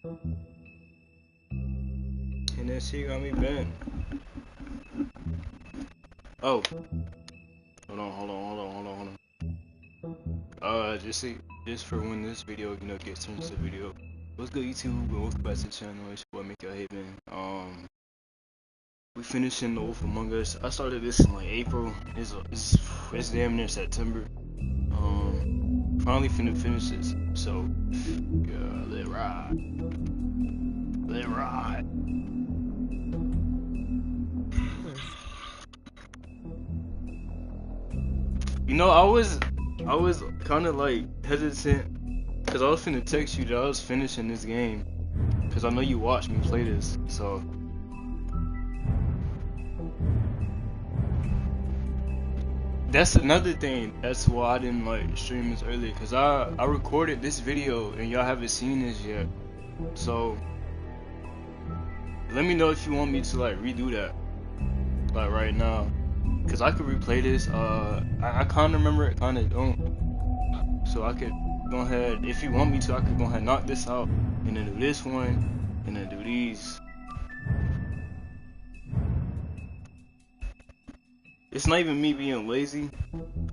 And then she got me bent. Oh. Hold on. Just for when this video, gets turned into a video. What's good, YouTube? Welcome back to the channel. It's your boy MakeOutHaven. We finishing the Wolf Among Us. I started this in like April. It's damn near September. Finally finna finish this. So, yeah, let it ride. Let it ride. I was kind of like hesitant because I was finna text you that I was finishing this game because I know you watched me play this. So that's another thing. That's why I didn't like stream this earlier, because I recorded this video and y'all haven't seen this yet. So let me know if you want me to like redo that like right now, because I could replay this. I kind of remember it, kind of don't. So I could go ahead, if you want me to, I could go ahead and knock this out and then do this one and then do these. It's not even me being lazy,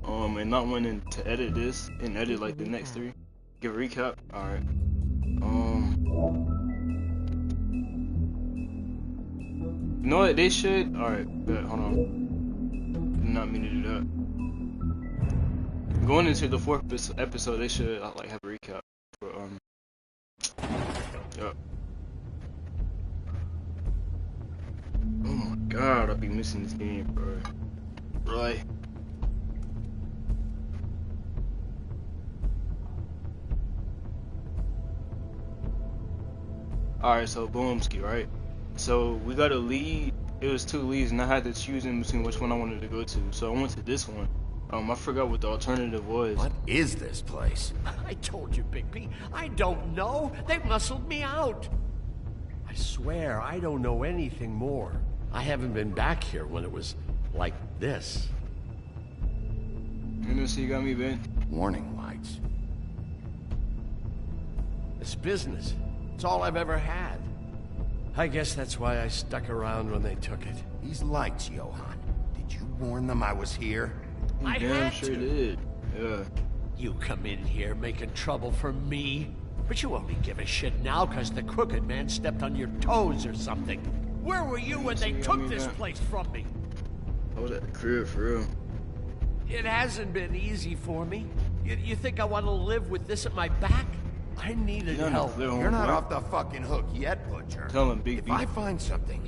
and not wanting to edit this and edit like the next three. Give a recap. Alright. You know what? They should. Alright, hold on. Did not mean to do that. Going into the fourth episode, they should like have a recap. But, yep. Oh my god, I'll be missing this game, bro. Right. Alright, so boomski, right? So we got a lead. It was 2 leads and I had to choose in between which one I wanted to go to. So I went to this one. I forgot what the alternative was. What is this place? I told you, Bigby. I don't know. They muscled me out. I swear, I don't know anything more. I haven't been back here when it was like this. You know, so you got me bent. Warning lights. This business, it's all I've ever had. I guess that's why I stuck around when they took it. These lights, Johan. Did you warn them I was here? I damn had sure to. did. Yeah. You come in here making trouble for me, but you only give a shit now because the crooked man stepped on your toes or something. Where were you when they took this place from me? I was at the crib for real. It hasn't been easy for me. You think I want to live with this at my back? I needed help. You're not off the fucking hook yet, Butcher. Tell him, Big If B. I find something,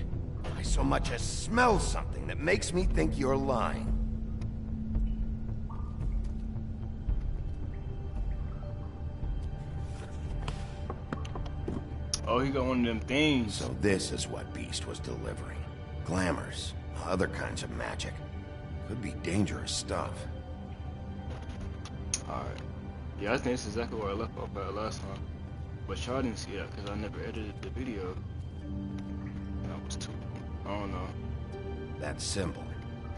if I so much as smell something that makes me think you're lying. Oh, he got one of them things. So this is what Beast was delivering. Glamours, other kinds of magic. Could be dangerous stuff. Alright. Yeah, I think this is exactly where I left off at last time. But y'all didn't see that because I never edited the video. That was too... I don't know. That symbol.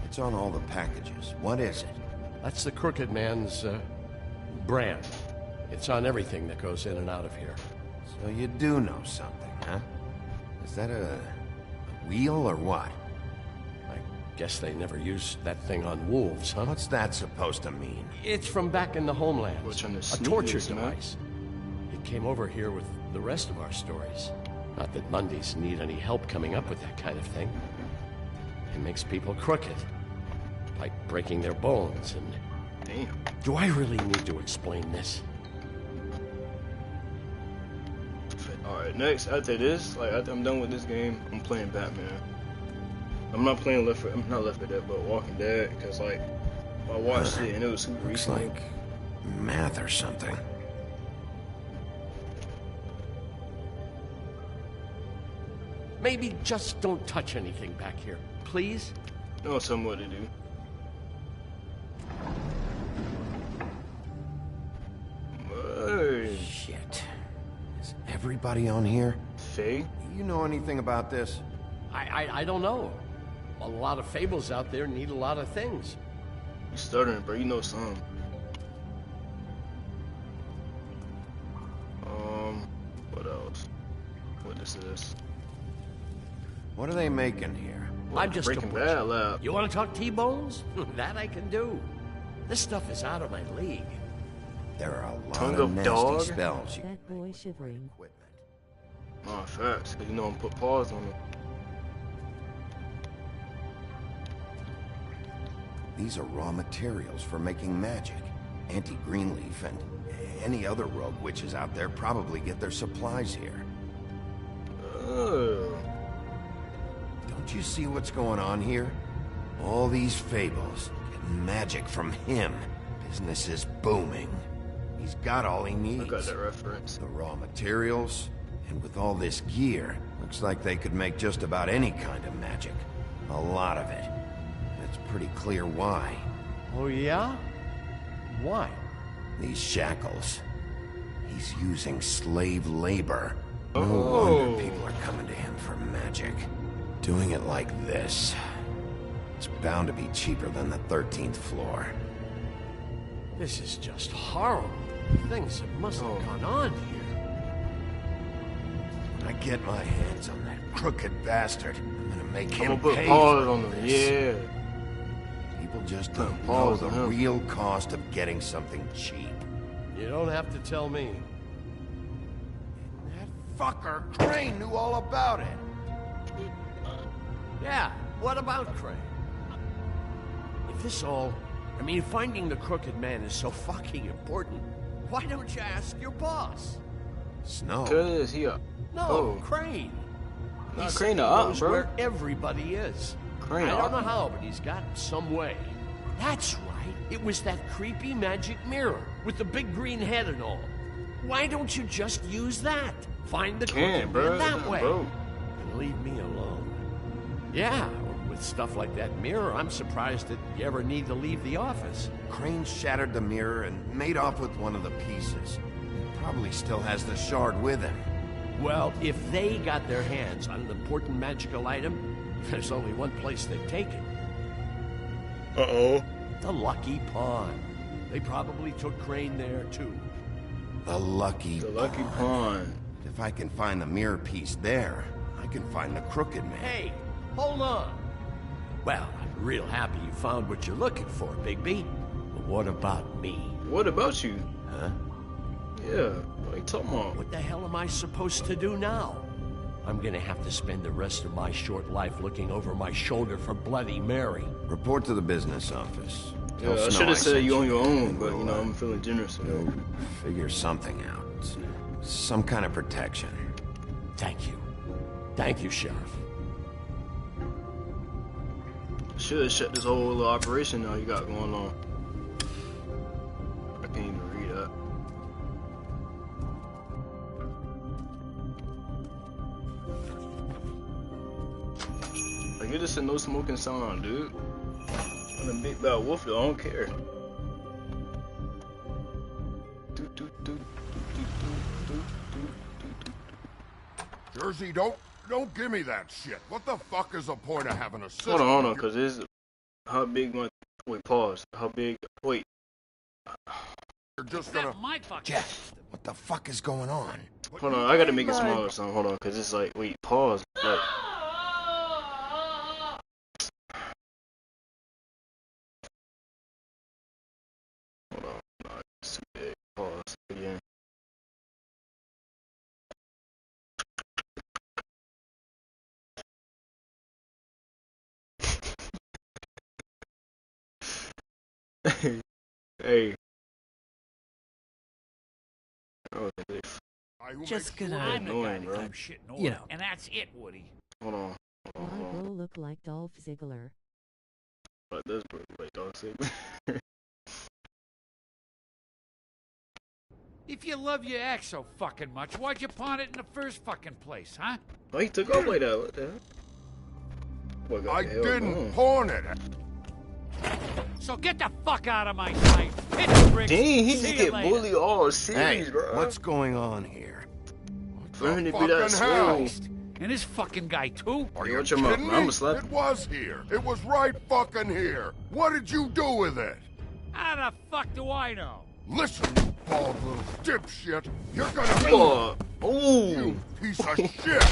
It's on all the packages. What is it? That's the crooked man's brand. It's on everything that goes in and out of here. So you do know something, huh? Is that a wheel or what? I guess they never used that thing on wolves, huh? What's that supposed to mean? It's from back in the homeland. A torture this, man? device. It came over here with the rest of our stories. Not that Mundies need any help coming up with that kind of thing. It makes people crooked. Like breaking their bones and... Damn. Do I really need to explain this? Alright, next, after this, like, after I'm done with this game, I'm playing Batman. I'm not playing not Left 4 Dead, but Walking Dead, because, like, I watched it and it was super Looks recent. like math or something. Maybe just don't touch anything back here, please? No, tell me what to do. Hey. Shit. Is everybody on here? Faye? Do you know anything about this? I don't know. A lot of fables out there need a lot of things. You stuttering, bro. You know some. What else? this is. What are they making here? I'm just a Breaking butcher. Bad lab. You want to talk T-bones? That I can do. This stuff is out of my league. There are a lot Tongue of of nasty dog? spells. That boy shivering. Equipment. Oh, facts. Cause you know I'm put pause on it. These are raw materials for making magic. Auntie Greenleaf and any other rogue witches out there probably get their supplies here. Oh. Don't you see what's going on here? All these fables getting magic from him. Business is booming. He's got all he needs. I got that reference. The raw materials, and with all this gear, looks like they could make just about any kind of magic. A lot of it. And it's pretty clear why. Oh, yeah? Why? These shackles. He's using slave labor. No Oh. wonder people are coming to him for magic. Doing it like this. It's bound to be cheaper than the 13th floor. This is just horrible. Things that must have gone on here. When I get my hands on that crooked bastard, I'm gonna make I'm him gonna put pay pause for on them. this. Yeah. People just Put don't know pause the on him. real cost of getting something cheap. You don't have to tell me. That fucker Crane knew all about it. Yeah, what about Crane? If this all... I mean, finding the crooked man is so fucking important, why don't you ask your boss? Snow. Cause he a No, Oh. Crane. Nah, He Crane said the he op, knows bro. where everybody is. Crane I the don't know op. how, but he's got some way. That's right. It was that creepy magic mirror with the big green head and all. Why don't you just use that? Find the Can't, crooked bro. man that way. Bro. And leave me alone. Yeah, with stuff like that mirror, I'm surprised that you ever need to leave the office. Crane shattered the mirror and made off with one of the pieces. He probably still has the shard with him. Well, if they got their hands on an important magical item, there's only one place they'd take it. Uh-oh. The Lucky Pawn. They probably took Crane there, too. The Lucky The Lucky Pawn. Pawn. If I can find the mirror piece there, I can find the crooked man. Hey, hold on. Well, I'm real happy you found what you're looking for, Bigby. But what about me? What about you? Huh? Yeah. What are you talking about? What the hell am I supposed to do now? I'm gonna have to spend the rest of my short life looking over my shoulder for Bloody Mary. Report to the business office. Tell Yeah, I Snow should have said sent you on your own, and but you we'll, know I'm feeling generous. So. We'll figure something out. Some kind of protection. Thank you. Thank you, Sheriff. Should have shut this whole little operation now you got going on. I can't even read that. Like, it just a no smoking sign, dude. I'm a big bad wolf, though. I don't care. Jersey, don't give me that shit. What the fuck is the point of having a system? Hold on, cause it's how big my wait pause. How big? Wait. You're just gonna. Jeff, what the fuck is going on? Hold on. I gotta make it smaller or something. Hold on, cause it's like wait pause. Like, hold on. No, it's too big. Pause again. Hey. Oh, Just gonna I'm the guy that bro. keeps Shit you know, and that's it, Woody. hold on. Hold on, I hold on. will look like Dolph Ziggler. Like this, bro. Like dog said. If you love your ex so fucking much, why'd you pawn it in the first fucking place, huh? Oh, he took off like that. What the hell? What got I the hell didn't going? pawn it. So get the fuck out of my sight. Hit the bricks. Dang, he See just you get later. bullied all Hey, series, bro. what's going on here? For him to be fucking that slow. hell? And this fucking guy too? Are Hey, you watch your mouth, kidding man. I'ma me? slap It you. was here. It was right fucking here. What did you do with it? How the fuck do I know? Listen, you bald little dipshit. You're gonna. Oh, Oh! You piece of shit!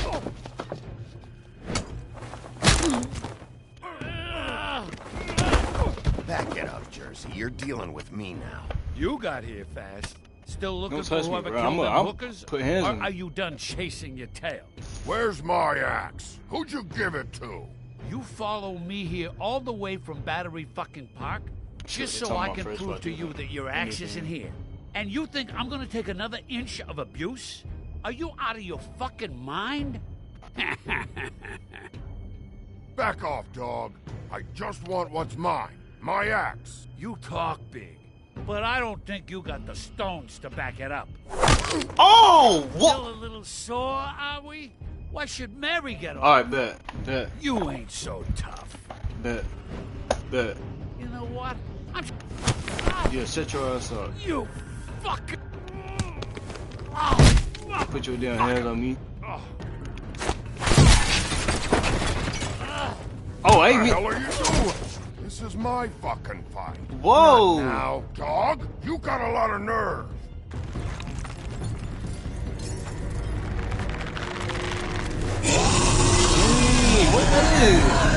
Back it up, Jersey. You're dealing with me now. You got here fast. Still looking Don't for touch me, whoever bro. killed them I'm hookers? put hands Or on you. are you done chasing your tail? Where's my axe? Who'd you give it to? You follow me here all the way from Battery fucking Park just You're so talking I about can first prove about to doing you that your axe isn't here. And you think I'm gonna take another inch of abuse? Are you out of your fucking mind? Back off, dog. I just want what's mine. My axe. You talk big, but I don't think you got the stones to back it up. Oh! What? Still a little sore, are we? Why should Mary get off? Alright, bet. You ain't so tough. Bet. You know what? I'm... Yeah, shut your ass up. You fucking... Oh, fuck. Put your damn hands on me. Oh, I ain't What the me. hell are you doing? This is my fucking fight. Whoa! Now, dog, you got a lot of nerve. Hey, what that is?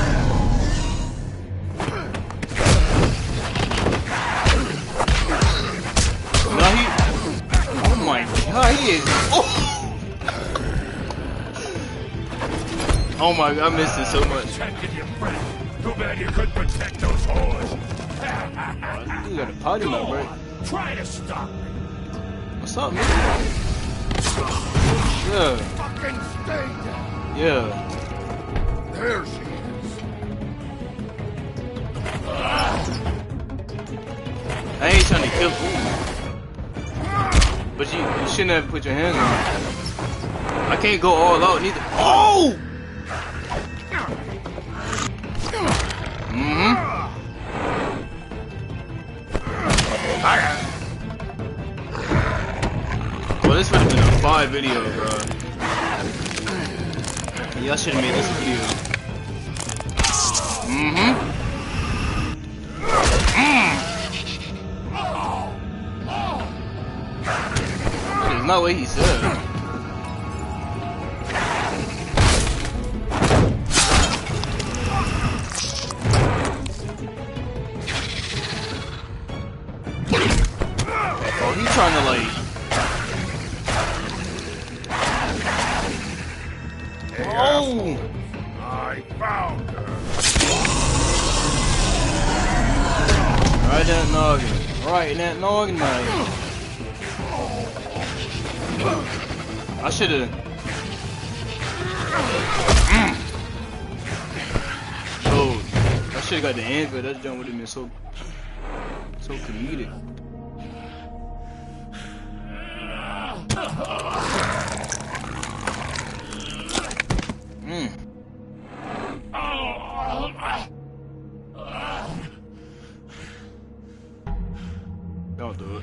No, he... Oh my god, he is... Oh my god, I missed it so much. Protecting your friend. Too bad you couldn't protect those whores. You got a potty mouth, Go right? on. Try to stop me. What's up, man? Yeah, Fucking stay down. yeah. There she is. I ain't trying to kill him. But you shouldn't have put your hands on him. I can't go all out neither. Oh! Well, this would have been a fire video, bro. Y'all should have made this a video. There's no way he said. Oh, he's trying to like. Oh! I found her. Right in that noggin. Right in that noggin, man. I should've. Oh, I should've got the anvil. That jump would've been so comedic. Don't do it.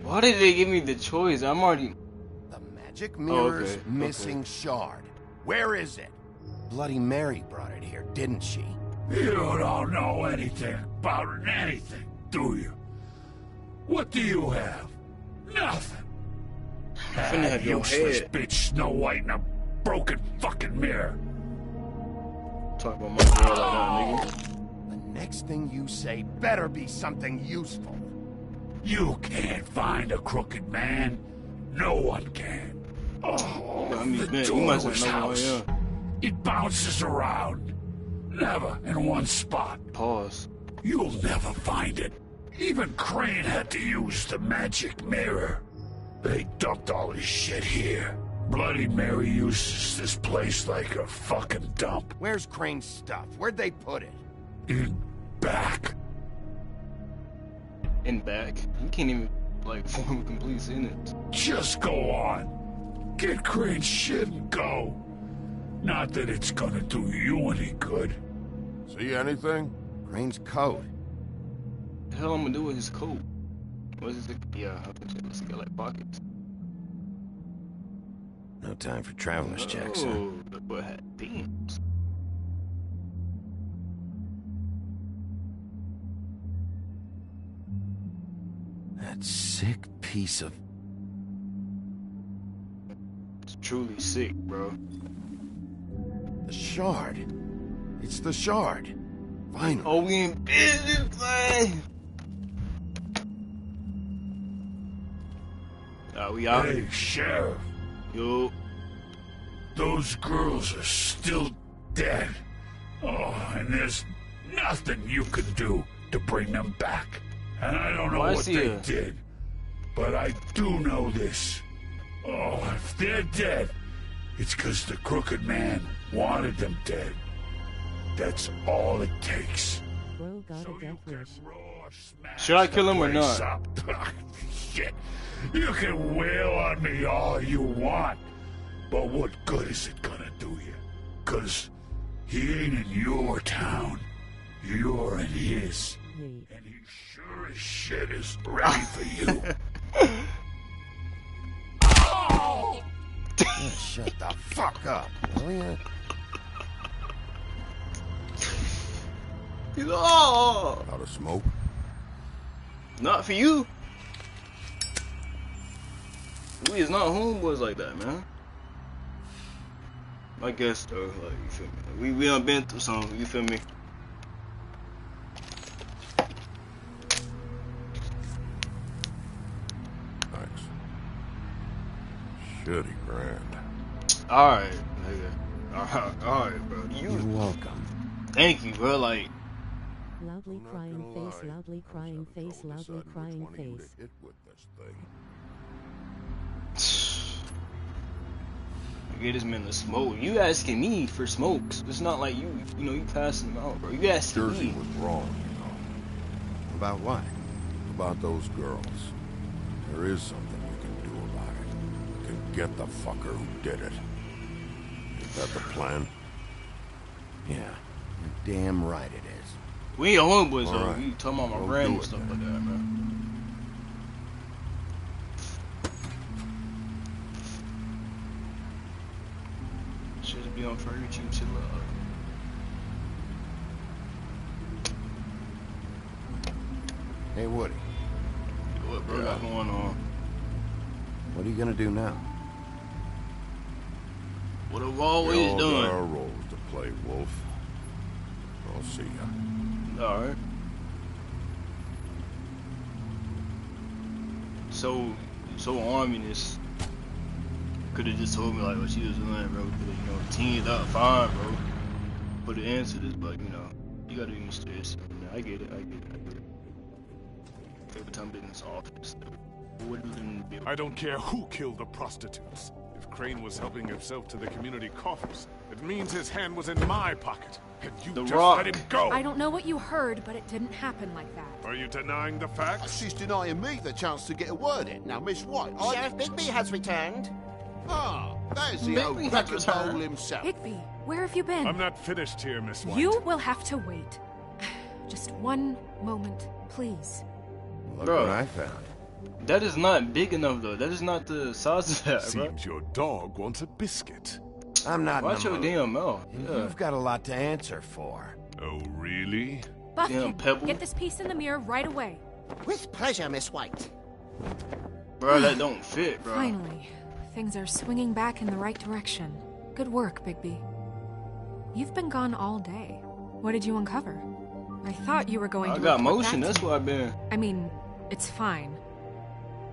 Why did they give me the choice? I'm already. The magic mirror's okay, missing shard. Where is it? Bloody Mary brought it here, didn't she? You don't know anything about anything, do you? What do you have? Nothing. finna have your Useless head. bitch Snow White in a broken fucking mirror. Talk about my girl like that, nigga. The next thing you say better be something useful. You can't find a crooked man. No one can. Oh, I mean, the man, you door must to his have known who I house. am. It bounces around. Never in one spot. Pause. You'll never find it. Even Crane had to use the magic mirror. They dumped all his shit here. Bloody Mary uses this place like a fucking dump. Where's Crane's stuff? Where'd they put it? In back. In back. You can't even, like, form a complete sentence. Just go on. Get Crane's shit and go. Not that it's gonna do you any good. See anything? Crane's coat. The hell I'm gonna do with his coat? What is it? Yeah, I think it's got like pockets. No time for traveler's checks, huh? Oh, the boy had beams. That sick piece of... truly sick, bro. The shard. It's the shard. Finally. Oh, we in business, man. We out. Hey, Sheriff. Yo. Those girls are still dead. Oh, and there's nothing you can do to bring them back. And I don't know what they did, but I do know this. Oh, if they're dead, it's because the crooked man wanted them dead. That's all it takes. Bro got So a you death can wish. raw smash Should I kill the him or place not? up. Shit. You can wail on me all you want, but what good is it gonna do you? 'Cause he ain't in your town. You're in his. Yeet. And he sure as shit is ready for you. Oh! Shut the fuck up, will ya? Oh, Out of smoke? not for you. We is not homeboys like that, man. I guess though, like, you feel me? We done been through something, you feel me? Thanks. Shitty grand. Alright, nigga. Alright, bro. You're welcome. Thank you, bro. Like, Loudly I'm not crying gonna face, lie. loudly I was crying having face, trouble loudly deciding crying which one of you to face. hit with this thing. I get this man to smoke. You asking me for smokes. It's not like you know, you passing them out, bro. You asking Jersey me. was wrong, you know. About what? About those girls. There is something you can do about it. You can get the fucker who did it. Is that the plan? Yeah, you're damn right it is. We ain't homeboys, though. Alright. You talking about my We'll brand do and it stuff then. like that, man. Just be on furniture, chill out. Hey, Woody, What, bro, got going on? what are you gonna do now? What I've We always all got our done. roles to play, Wolf. I'll see ya. Alright. So arminess could have just told me like what she was doing, bro. Could have, you know, teamed up fine, bro. Put an end to this, but you know, you gotta be mysterious. I get it. Every time I'm in this office, wouldn't be. I don't care who killed the prostitutes. If Crane was helping himself to the community coffers, it means his hand was in my pocket. And you The just Rock. let him go! I don't know what you heard, but it didn't happen like that. Are you denying the facts? She's denying me the chance to get a word in. Now, Miss White, Sheriff Bigby has returned. Ah, there's the Bigby old has cracker returned. bowl himself. Bigby, where have you been? I'm not finished here, Miss White. You will have to wait. Just one moment, please. Look Bro. what I found. That is not big enough though. That is not the size of that, bro. Seems your dog wants a biscuit. I'm not Watch in your the mood. damn mouth. And Yeah. You've got a lot to answer for. Oh, really? Buffkin, Pebble. get this piece in the mirror right away. With pleasure, Miss White. Bro, that don't fit, bro. Finally, things are swinging back in the right direction. Good work, Bigby. You've been gone all day. What did you uncover? I thought you were going I to got report motion. back That's to me. why I've been. I mean, it's fine.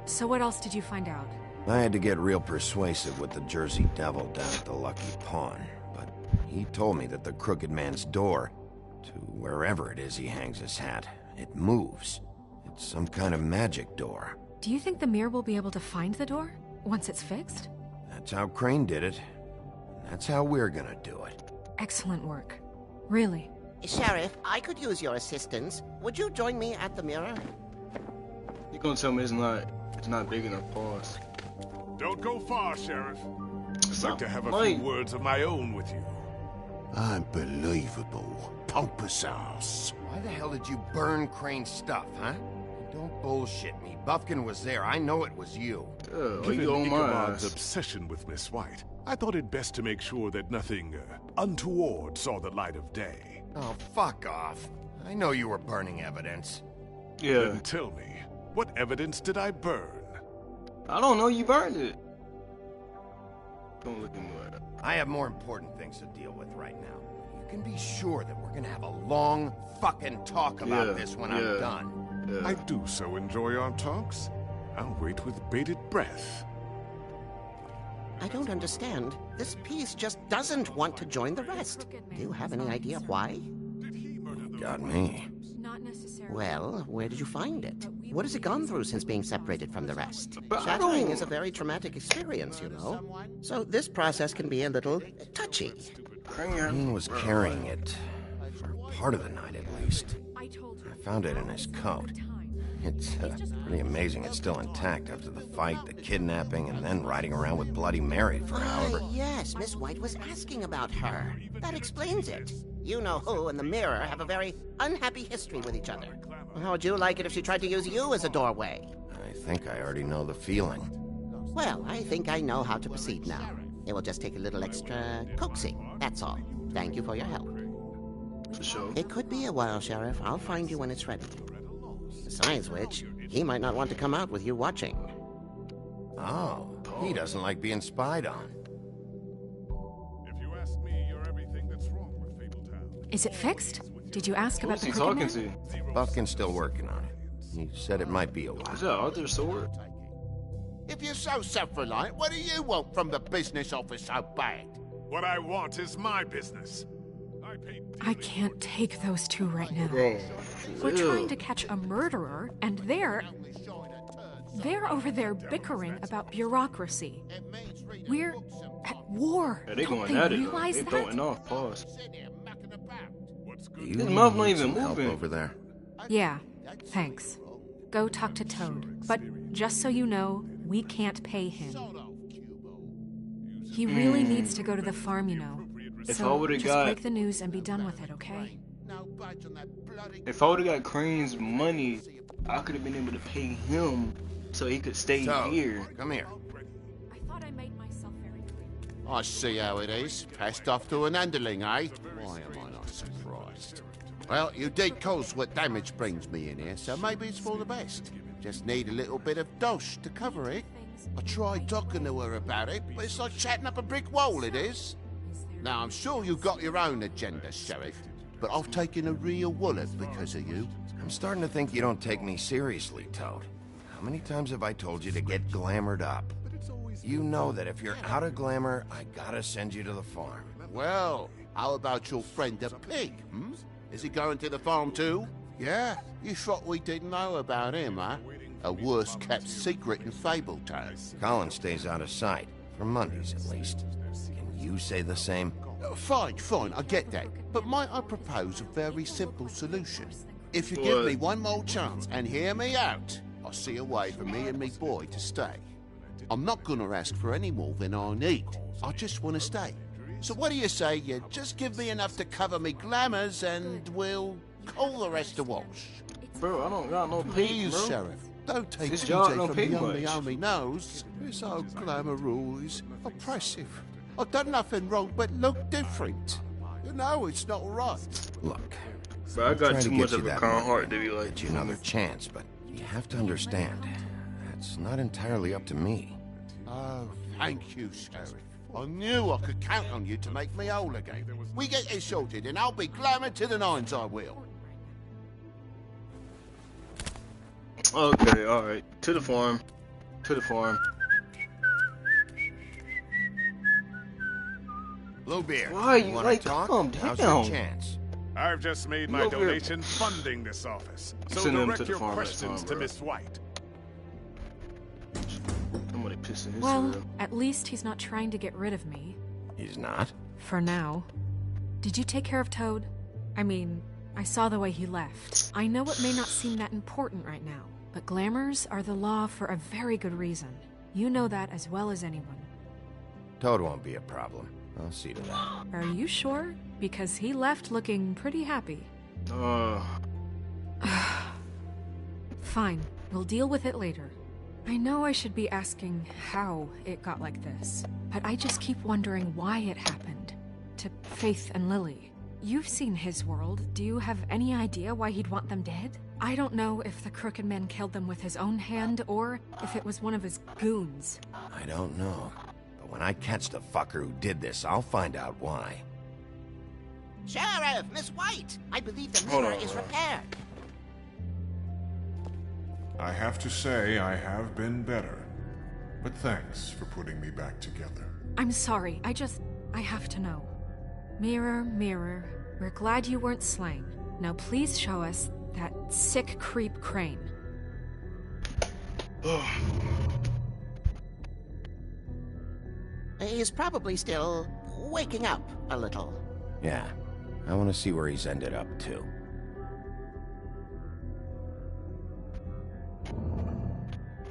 So what else did you find out? I had to get real persuasive with the Jersey Devil down at the Lucky Pawn, but he told me that the Crooked Man's door, to wherever it is he hangs his hat, it moves. It's some kind of magic door. Do you think the mirror will be able to find the door once it's fixed? That's how Crane did it. And that's how we're gonna do it. Excellent work. Really. Sheriff, I could use your assistance. Would you join me at the mirror? You gonna tell me it's not big enough? Pause. Don't go far, Sheriff. I'd like to have a Mike. few words of my own with you. Unbelievable. Pompous ass. Why the hell did you burn Crane's stuff, huh? Don't bullshit me. Buffkin was there. I know it was you. Why Given you on my Ichabod's ass? obsession with Miss White, I thought it best to make sure that nothing untoward saw the light of day. Oh, fuck off. I know you were burning evidence. Yeah. Then tell me, what evidence did I burn? I don't know. You burned it. Don't look at me like that. I have more important things to deal with right now. You can be sure that we're gonna have a long fucking talk about this when I'm done. Yeah. I do so enjoy our talks. I'll wait with bated breath. I don't understand. This piece just doesn't want to join the rest. Do you have any idea why? Got me. Not necessarily. Well, where did you find it? What has it gone through since being separated from the rest? But I Shattering don't- is a very traumatic experience, you know. So this process can be a little touchy. Crane was carrying it for part of the night, at least. I told you. I found it in his coat. It's pretty amazing it's still intact after the fight, the kidnapping, and then riding around with Bloody Mary for however... Yes, Miss White was asking about her. That explains it. You know who and the Mirror have a very unhappy history with each other. How would you like it if she tried to use you as a doorway? I think I already know the feeling. Well, I think I know how to proceed now. It will just take a little extra coaxing, that's all. Thank you for your help. For sure. It could be a while, Sheriff. I'll find you when it's ready. Besides which, he might not want to come out with you watching. Oh, he doesn't like being spied on. If you ask me, you're everything that's wrong with Fabletown. Is it fixed? Did you ask about Who's the he crooked talking man? to? Buffkin's still working on it. He said it might be a Is while. that Arthur's sword? If you're so self-reliant, what do you want from the business office so bad? What I want is my business. I paid I can't take those two right now. Bro. We're trying to catch a murderer, and they're over there bickering about bureaucracy. We're at war. Yeah, they Don't going they at it. realize They that? throwing off. Pause. Do you His mouth not need even some help moving. over there? Yeah, thanks. Go talk to Toad. But just so you know, we can't pay him. He really needs to go to the farm, you know. If So I would've just got- break the news and be done with it, okay? If I would've got Crane's money, I could have been able to pay him so he could stay Toad, here. come here. I thought I made myself very clear. I see how it is. Passed off to an underling, eh? Why am I not surprised? Well, you did cause what damage brings me in here, so maybe it's for the best. Just need a little bit of dosh to cover it. I tried talking to her about it, but it's like chatting up a brick wall, it is. Now, I'm sure you've got your own agenda, Sheriff, but I've taken a real wallet because of you. I'm starting to think you don't take me seriously, Toad. How many times have I told you to get glamored up? You know that if you're out of glamour, I gotta send you to the farm. Well, how about your friend the pig, hmm? Is he going to the farm too? Yeah? You thought we didn't know about him, huh? A worse-kept secret in Fabletown. Colin stays out of sight, for Mondays at least. Can you say the same? Fine, I get that. But might I propose a very simple solution? If you give me one more chance and hear me out, I'll see a way for me and me boy to stay. I'm not gonna ask for any more than I need. I just want to stay. So what do you say you just give me enough to cover me glamours and we'll call the rest a wash? Bro, I don't got no pay, Please, bro. Sheriff, don't take This TJ job don't from pay the only much. homie knows. This old glamour rule is oppressive. I've done nothing wrong but look different. You know it's not right. Look, Bro, I got trying too to much get you of a that kind money, heart to be like, get you another chance, but you have to understand, that's not entirely up to me. Oh, thank you, Sheriff. I knew I could count on you to make me whole again. We get it sorted, and I'll be glamour to the nines, I will. okay, alright. To the farm. To the farm. Bluebeard, Why you wanna like, talk? calm How's down. your chance? I've just made my over here. donation funding this office. So Send him to direct the your farm questions next time, to bro. Miss White. Somebody pissing his Well, cereal. at least he's not trying to get rid of me. He's not? For now. Did you take care of Toad? I mean, I saw the way he left. I know it may not seem that important right now, but glamours are the law for a very good reason. You know that as well as anyone. Toad won't be a problem. I'll see to that. Are you sure? Because he left looking pretty happy. Fine, we'll deal with it later. I know I should be asking how it got like this, but I just keep wondering why it happened. To Faith and Lily. You've seen his world. Do you have any idea why he'd want them dead? I don't know if the Crooked Man killed them with his own hand or if it was one of his goons. I don't know. But when I catch the fucker who did this, I'll find out why. Sheriff, Miss White, I believe the Hold mirror on, is hold on. repaired. I have to say I have been better. But thanks for putting me back together. I'm sorry, I have to know. Mirror, mirror, we're glad you weren't slain. Now please show us that sick creep Crane. He's probably still waking up a little. Yeah, I want to see where he's ended up, too.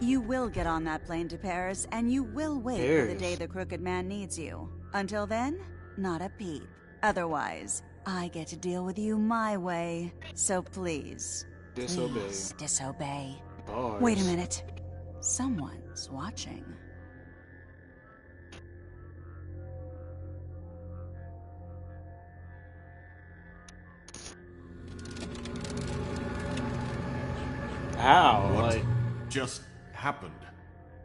You will get on that plane to Paris, and you will wait for the day the Crooked Man needs you. Until then, not a peep. Otherwise, I get to deal with you my way. So please, Disobey. please disobey. Bars. Wait a minute. Someone's watching. How? What Like, just happened?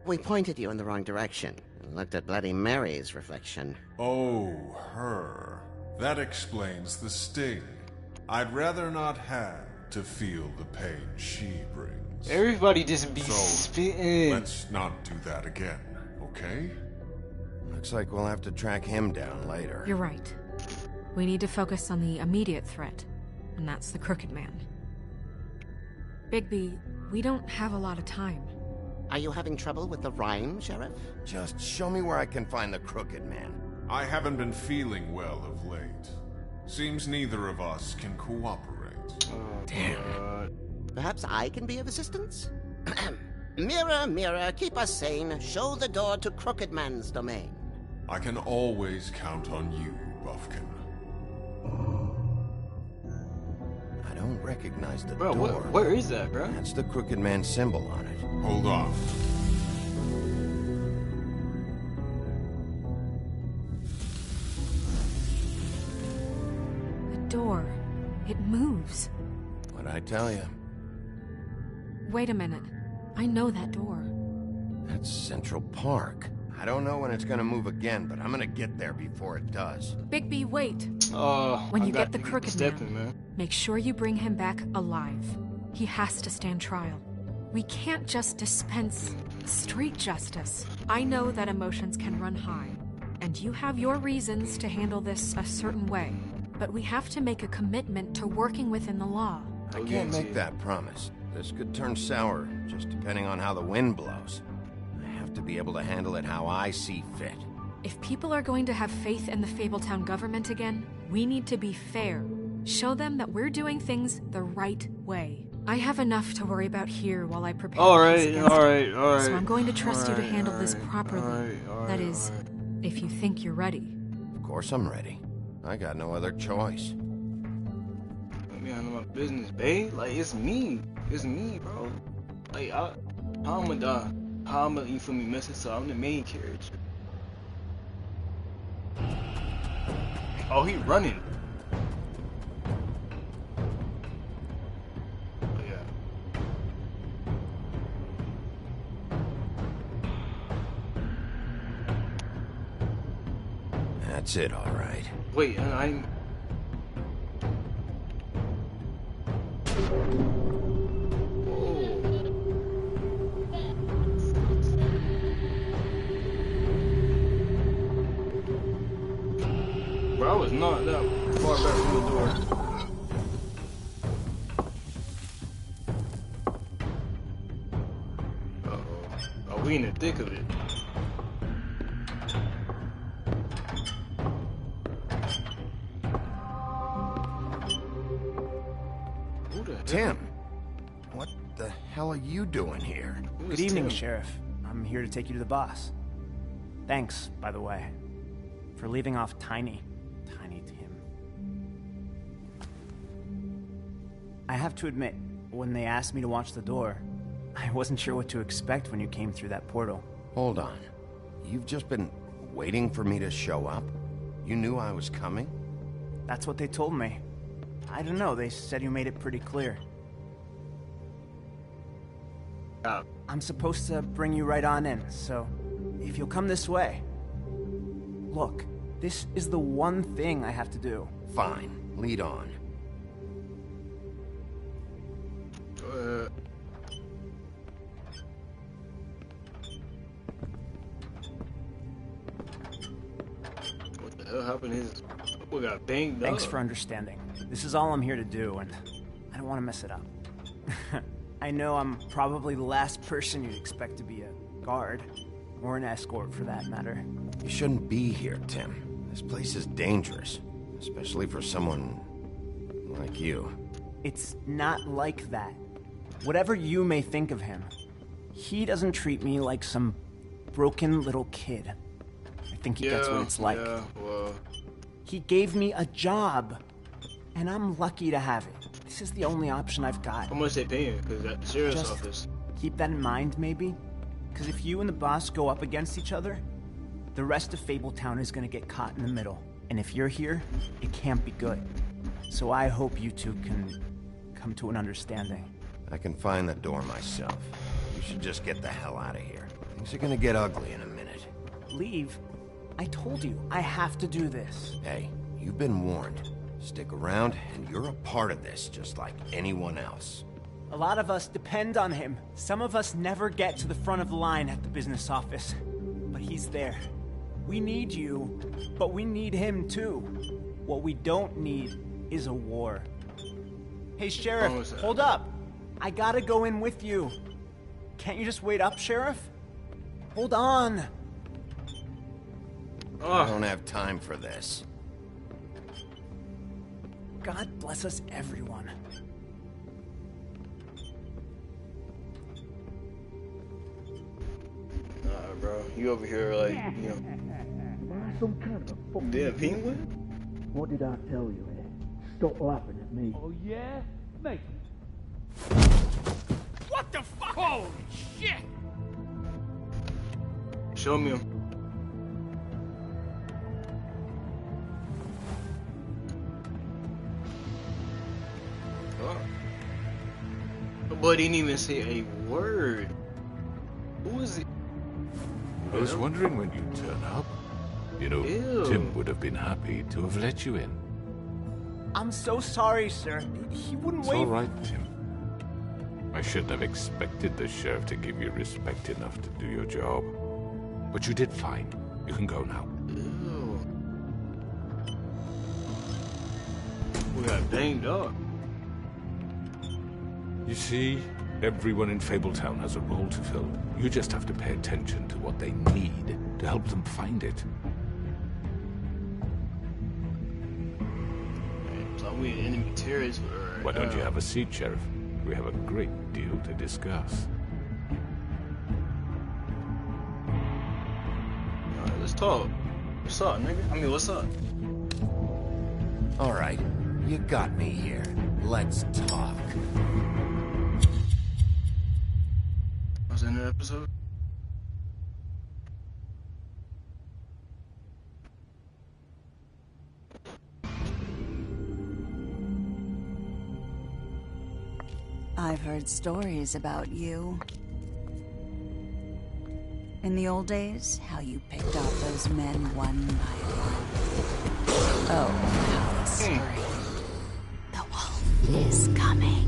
We pointed you in the wrong direction and looked at Bloody Mary's reflection. Oh, her. That explains the sting. I'd rather not have to feel the pain she brings. everybody just be So, spitting. let's not do that again, okay? Looks like we'll have to track him down later. You're right. We need to focus on the immediate threat, and that's the Crooked Man. Bigby, we don't have a lot of time. Are you having trouble with the rhyme, Sheriff? Just show me where I can find the Crooked Man. I haven't been feeling well of late. Seems neither of us can cooperate. Damn. Perhaps I can be of assistance? Mirror, mirror, keep us sane. Show the door to Crooked Man's domain. I can always count on you, Buffkin. I don't recognize the Bro, door. where is that, bro? That's the Crooked Man symbol on it. Hold on. The door. It moves. What'd I tell you? Wait a minute. I know that door. That's Central Park. I don't know when it's gonna move again, but I'm gonna get there before it does. Bigby, wait. I When you got get the to Crooked stepping, Man, make sure you bring him back alive. He has to stand trial. We can't just dispense street justice. I know that emotions can run high, and you have your reasons to handle this a certain way, but we have to make a commitment to working within the law. I can't make that promise. This could turn sour, just depending on how the wind blows. I have to be able to handle it how I see fit. If people are going to have faith in the Fabletown government again, we need to be fair. Show them that we're doing things the right way. I have enough to worry about here while I prepare. Alright. So I'm going to trust you to handle this properly. That is, if you think you're ready. Of course I'm ready. I got no other choice. Let me handle my business, babe. Like, it's me. It's me, bro. Like, how I'ma die? How I'ma, you feel me, mess this up? I'm the main character. Oh, he running. Oh, yeah. That's it, all right. Wait, I'm... Bro, I was not that far back from the door. Uh-oh. Oh, we in the thick of it. Who the heck? Tim, what the hell are you doing here? Who Good is evening, Tim? Sheriff. I'm here to take you to the boss. Thanks, by the way, for leaving off Tiny Tim. I have to admit, when they asked me to watch the door, I wasn't sure what to expect when you came through that portal. Hold on. You've just been waiting for me to show up? You knew I was coming? That's what they told me. I don't know, they said you made it pretty clear. I'm supposed to bring you right on in, so if you'll come this way, Look, this is the one thing I have to do. Fine. Lead on. What the hell happened? His we got banged up. Thanks for understanding. This is all I'm here to do, and I don't want to mess it up. I know I'm probably the last person you'd expect to be a guard, or an escort for that matter. You shouldn't be here, Tim. This place is dangerous, especially for someone like you. It's not like that. Whatever you may think of him, he doesn't treat me like some broken little kid. I think he gets what it's like. Yeah, well. He gave me a job, and I'm lucky to have it. This is the only option I've got. How much they paying? Because that sheriff's Just office. keep that in mind, maybe? Because if you and the boss go up against each other, the rest of Fabletown is going to get caught in the middle. And if you're here, it can't be good. So I hope you two can come to an understanding. I can find the door myself. You should just get the hell out of here. Things are gonna get ugly in a minute. Leave? I told you, I have to do this. Hey, you've been warned. Stick around, and you're a part of this, just like anyone else. A lot of us depend on him. Some of us never get to the front of the line at the business office. But he's there. We need you, but we need him too. What we don't need is a war. Hey, Sheriff, hold up. I gotta go in with you. Can't you just wait up, Sheriff? Hold on. I don't have time for this. God bless us, everyone. Nah, bro. You over here like, you know. Am I some kind of a fucking Damn penguin? What did I tell you, Ed? Stop laughing at me. Oh, yeah? Mate. What the fuck? Holy shit! Show me him. Oh. The boy didn't even say a word. Who is it? I was wondering when you'd turn up. You know, Ew. Tim would have been happy to have let you in. I'm so sorry, sir. He wouldn't It's wait. all right, Tim. I shouldn't have expected the sheriff to give you respect enough to do your job. But you did fine. You can go now. Ew. We got banged up. You see, everyone in Fabletown has a role to fill. You just have to pay attention to what they need to help them find it. So we in enemy territory. Why don't you have a seat, Sheriff? We have a great deal to discuss. Alright, let's talk. What's up, nigga? I mean, what's up? Alright, you got me here. Let's talk. Was that in the episode? I've heard stories about you. In the old days, how you picked off those men one by one. Oh, how the story. The wolf is coming.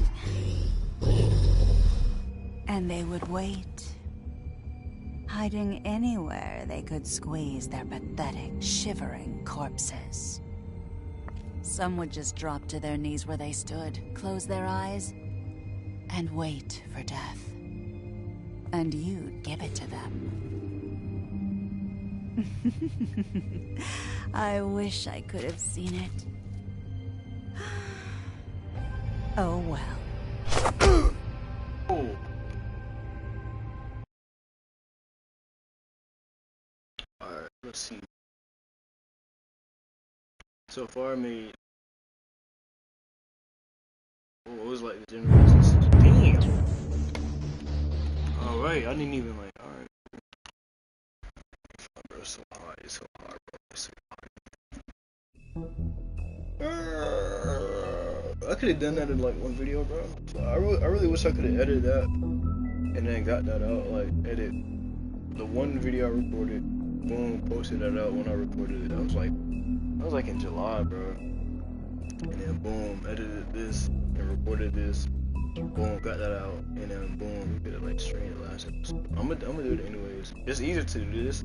And they would wait, hiding anywhere they could squeeze their pathetic, shivering corpses. Some would just drop to their knees where they stood, close their eyes, and wait for death. And you'd give it to them. I wish I could have seen it. Oh well. Oh. Alright, let's see. So far I made... Oh, it was like the generations. Damn! Alright, I didn't even like... Alright. Bro, it's so hard. It's so hard, bro. It's so hard. I could have done that in like one video, bro. So I really wish I could have edited that and then got that out. Like, edit the one video I recorded boom, posted that out when I recorded it. I was like in July, bro. And then boom, edited this and recorded this. Boom, got that out, and then boom, we could have like straight the last episode. I'm gonna do it anyways. It's easier to do this.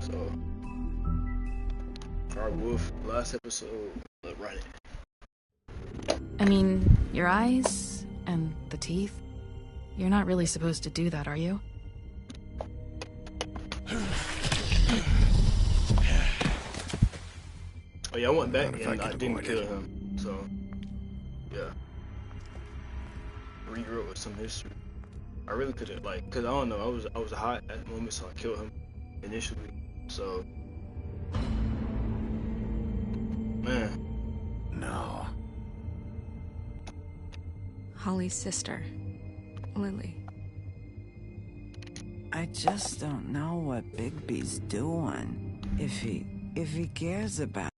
So, Alright, Wolf, last episode, let's run it. I mean, your eyes and the teeth. You're not really supposed to do that, are you? Oh yeah, I went back and I didn't kill him. So, yeah. Regrew it with some history. I really could have, like, cause I don't know, I was hot at the moment, so I killed him initially. So, man. No. Holly's sister, Lily. I just don't know what Bigby's doing. If he cares about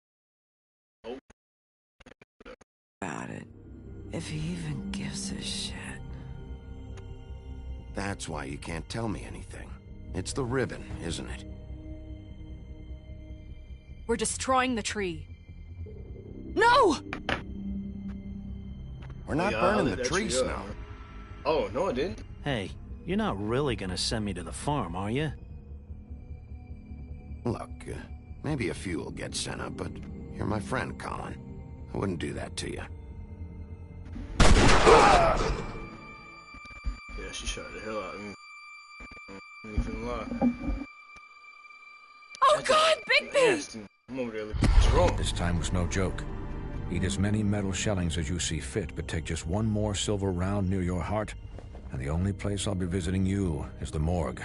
it. If he even gives a shit. That's why you can't tell me anything. It's the ribbon, isn't it? We're destroying the tree. No! We're not burning the tree, Snow. Oh, no, I didn't. Hey, you're not really gonna send me to the farm, are you? Look, maybe a few will get sent up, but you're my friend, Colin. I wouldn't do that to you. Yeah, she shot the hell out of me. I ain't even lie. Oh God, Bigby! I'm over there looking drunk. This time was no joke. Eat as many metal shellings as you see fit, but take just one more silver round near your heart, and the only place I'll be visiting you is the morgue.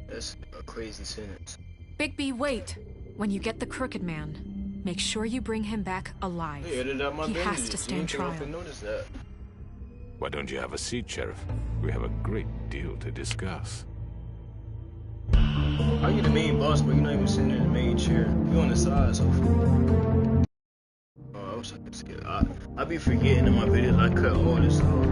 That's a crazy sentence. Bigby, wait. When you get the Crooked Man, make sure you bring him back alive. Hey, edited out my he bandages. has to stand trial. I noticed that. Why don't you have a seat, Sheriff? We have a great deal to discuss. Are you the main boss, but you're not even sitting in the main chair? You're on the side, so. Oh, I wish I could skip. I be forgetting in my videos I cut all this off.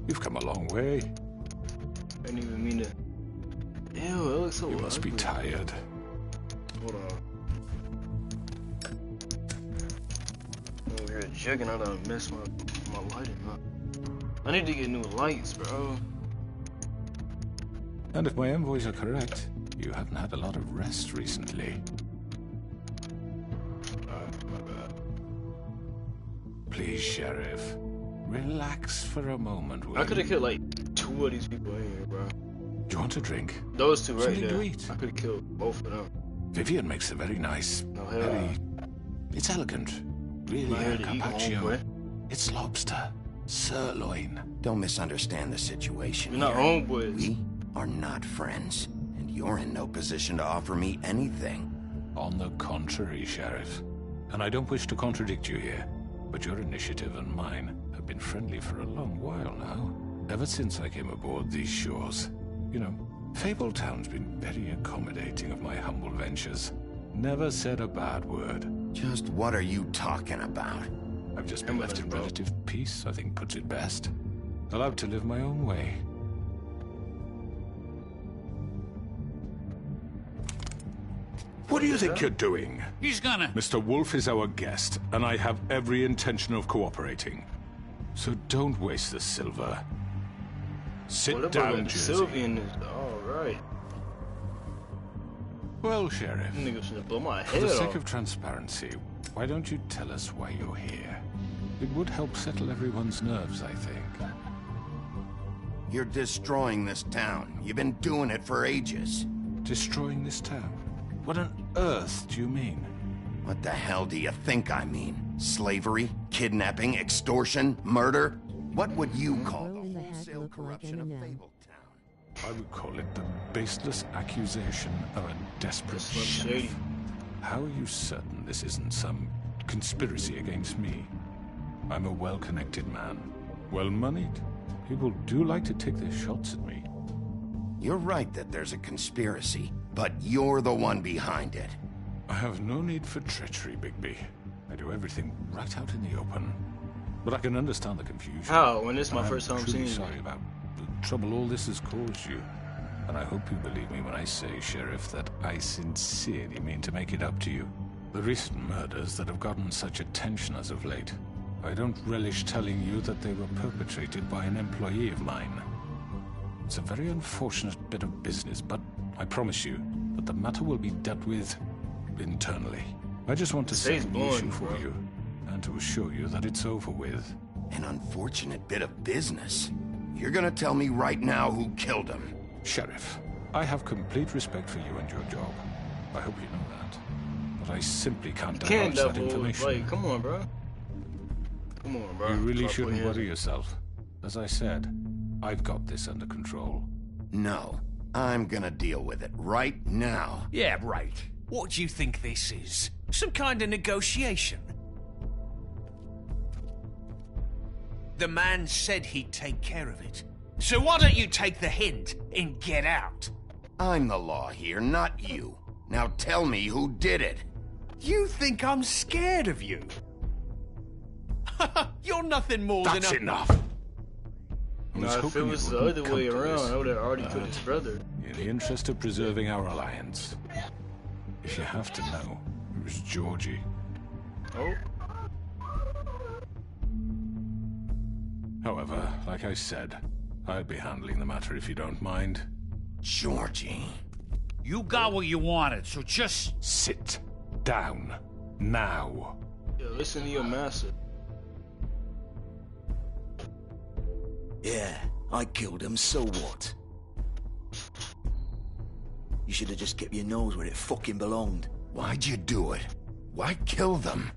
You've come a long way. I didn't even mean to. Ew, it looks so You must be tired. Hold on. I'm over here jugging. I done messed my lighting up. I need to get new lights, bro. And if my envoys are correct, you haven't had a lot of rest recently. My bad. Please, Sheriff. Relax for a moment, will I could have you? killed like 2 of these people in here, bro. Do you want a drink? Those 2 right Something there. to eat? I could have killed both of them. Vivian makes a very nice, hell very... It's elegant. Really, I'm here to eat, carpaccio. homeboy. It's lobster. Sirloin. Don't misunderstand the situation. You're not here. homeboys. We are not friends, and you're in no position to offer me anything. On the contrary, Sheriff. And I don't wish to contradict you here, but your initiative and mine have been friendly for a long while now. Ever since I came aboard these shores. You know, Fabletown's been very accommodating of my humble ventures. Never said a bad word. Just what are you talking about? I've just been left in relative peace, I think puts it best. Allowed to live my own way. What do you think you're doing? He's gonna... Mr. Wolf is our guest, and I have every intention of cooperating. So don't waste the silver. Sit down, Jersey. Sylvian is alright. Well, Sheriff, Niggas gonna blow my for head the sake off. of transparency, why don't you tell us why you're here? It would help settle everyone's nerves, I think. You're destroying this town. You've been doing it for ages. Destroying this town? What on earth do you mean? What the hell do you think I mean? Slavery? Kidnapping? Extortion? Murder? What would you call the wholesale corruption of Fabletown? I would call it the baseless accusation of a desperate sheriff. How are you certain this isn't some conspiracy against me? I'm a well-connected man, well-moneyed. People do like to take their shots at me. You're right that there's a conspiracy, but you're the one behind it. I have no need for treachery, Bigby. I do everything right out in the open. But I can understand the confusion. How? When this is my first time seeing you. I'm sorry about the trouble all this has caused you. And I hope you believe me when I say, Sheriff, that I sincerely mean to make it up to you. The recent murders that have gotten such attention as of late, I don't relish telling you that they were perpetrated by an employee of mine. It's a very unfortunate bit of business, but I promise you that the matter will be dealt with internally. I just want to settle the issue for you, and to assure you that it's over with. An unfortunate bit of business? You're gonna tell me right now who killed him? Sheriff, I have complete respect for you and your job. I hope you know that. But I simply can't divulge that information. Like, come on, bro. Come on, bro. You really shouldn't worry yourself. As I said, I've got this under control. No, I'm gonna deal with it right now. Yeah, right. What do you think this is? Some kind of negotiation? The man said he'd take care of it. So why don't you take the hint and get out? I'm the law here, not you. Now tell me who did it. You think I'm scared of you? You're nothing more than a... That's enough! No, if it was the other way around, I would have already killed his brother. In the interest of preserving our alliance, if you have to know, it was Georgie. Oh. However, like I said, I'll be handling the matter if you don't mind. Georgie. You got what you wanted, so just... Sit down. Now. Yeah, listen to your master. Yeah, I killed him, so what? You should have just kept your nose where it fucking belonged. Why'd you do it? Why kill them?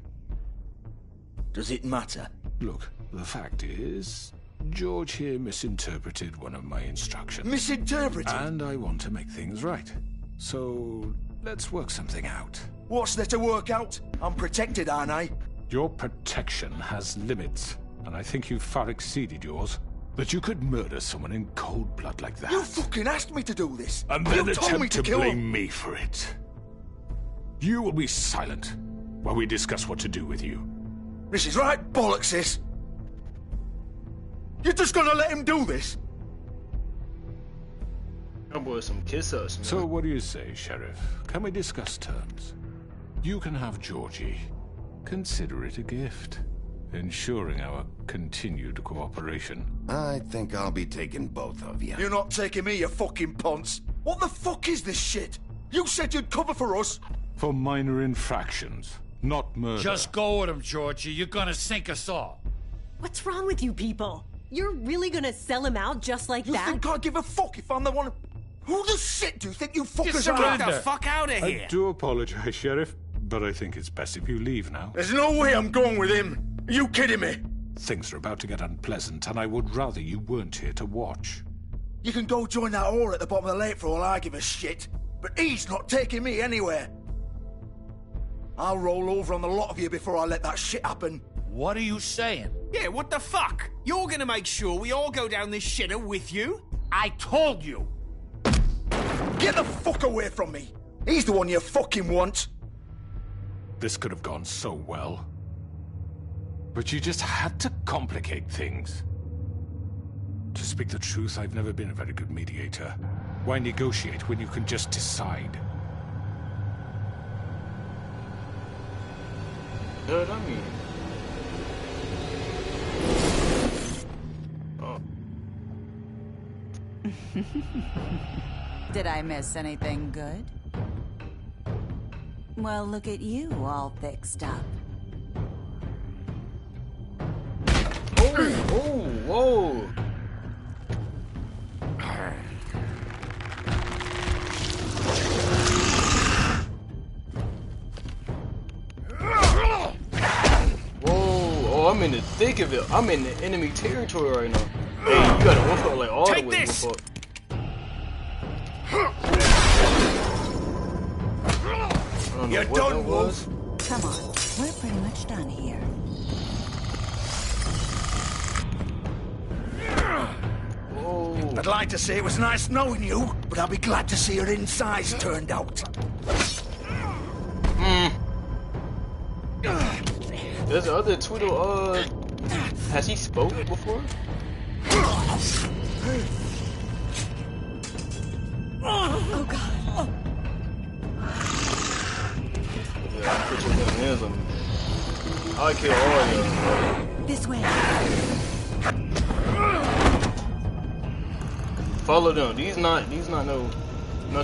Does it matter? Look, the fact is, George here misinterpreted one of my instructions. Misinterpreted? And I want to make things right. So, let's work something out. What's there to work out? I'm protected, aren't I? Your protection has limits, and I think you've far exceeded yours. That you could murder someone in cold blood like that. You fucking asked me to do this! And then you told me attempt to kill blame him. me for it. You will be silent while we discuss what to do with you. This is right bollocks, this! You're just gonna let him do this? That boy some kiss us, man. So what do you say, Sheriff? Can we discuss terms? You can have Georgie. Consider it a gift, ensuring our continued cooperation. I think I'll be taking both of you. You're not taking me, you fucking ponce. What the fuck is this shit? You said you'd cover for us. For minor infractions, not murder. Just go with him, Georgie. You're gonna sink us all. What's wrong with you people? You're really gonna sell him out just like that? You think I give a fuck if I'm the one... Who the shit do you think you fuckers Get are? the fuck out of here! I do apologize, Sheriff, but I think it's best if you leave now. There's no way I'm going with him. Are you kidding me? Things are about to get unpleasant, and I would rather you weren't here to watch. You can go join that whore at the bottom of the lake for all I give a shit. But he's not taking me anywhere. I'll roll over on the lot of you before I let that shit happen. What are you saying? Yeah, what the fuck? You're gonna make sure we all go down this shitter with you? I told you! Get the fuck away from me! He's the one you fucking want! This could have gone so well. But you just had to complicate things. To speak the truth, I've never been a very good mediator. Why negotiate when you can just decide? What I mean? Oh. Did I miss anything good? Well, look at you, all fixed up. Oh, whoa. Oh, I'm in the thick of it. I'm in the enemy territory right now. Hey, you gotta wolf up like all Take the way. this. Wolf up. You're done, Wolf. Come on, we're pretty much done here. I'd like to say it was nice knowing you, but I'll be glad to see your insides turned out. There's the other Tweedle, has he spoken before? Oh God. Yeah, put your hands on me. I'll kill all of you. This way. Follow them. These not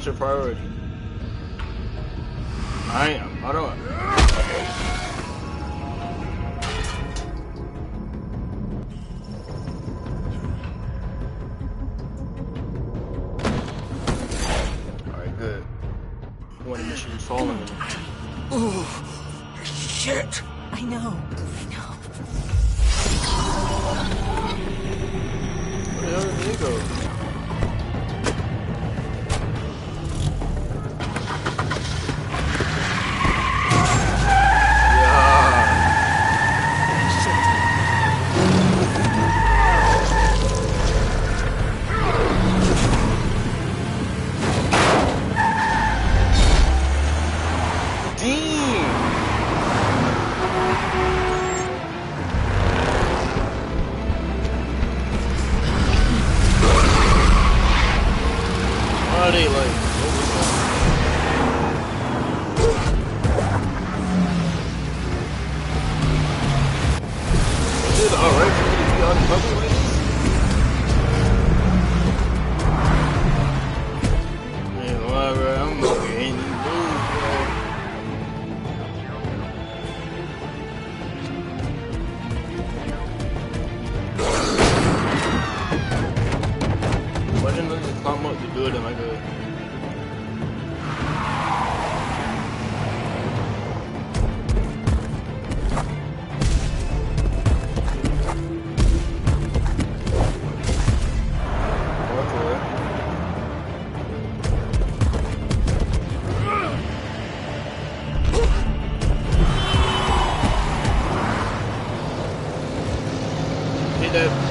your priority. I don't. Alright, good. You want to make sure you're following them. Oh, shit. I know. Where the hell did they go?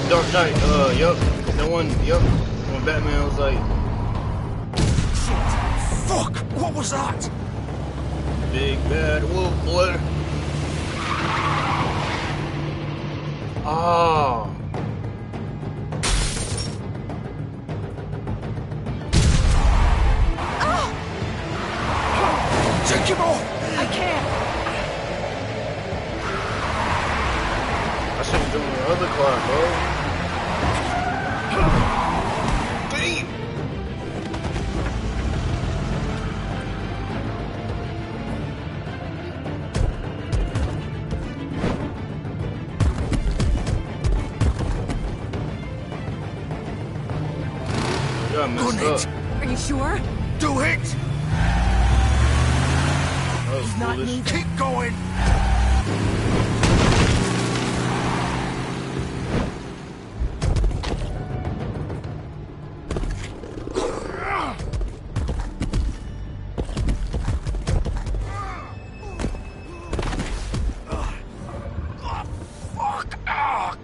Dark Knight, yup. The one, yup. When Batman was like... Fuck! What was that? Big bad wolf, boy. Oh. Take him off! I can't. I should have done the other car, bro. Damn. Yeah, I messed up. Are you sure? Do it! That was Not foolish. moving. Keep going!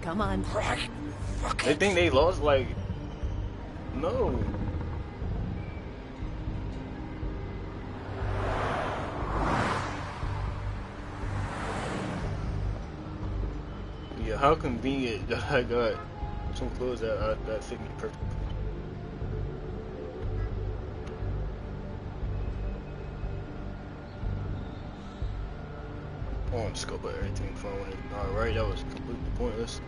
Come on. They think they lost, like... No. Yeah, how convenient that I got some clothes that fit me perfectly. I want to scope out everything before I went. Alright, that was completely pointless.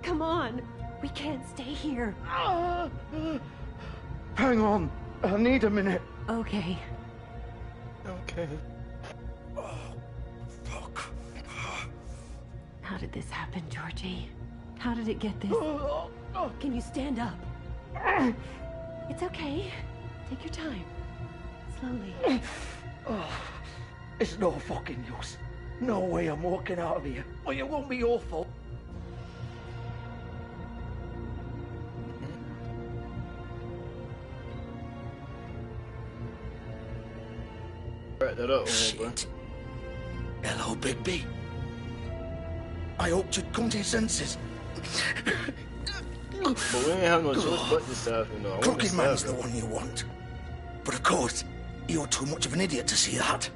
Come on. We can't stay here. Hang on. I need a minute. Okay. Okay. Oh, fuck. How did this happen, Georgie? How did it get this? Can you stand up? It's okay. Take your time. Slowly. Oh, it's no fucking use. No way I'm walking out of here. Well, it won't be your fault. Wrap that up, shit. Hello, Bigby. I hoped you'd come to your senses. But we ain't have no choice but to stab him, though. Crooked Man's the one you want. But of course, you're too much of an idiot to see that.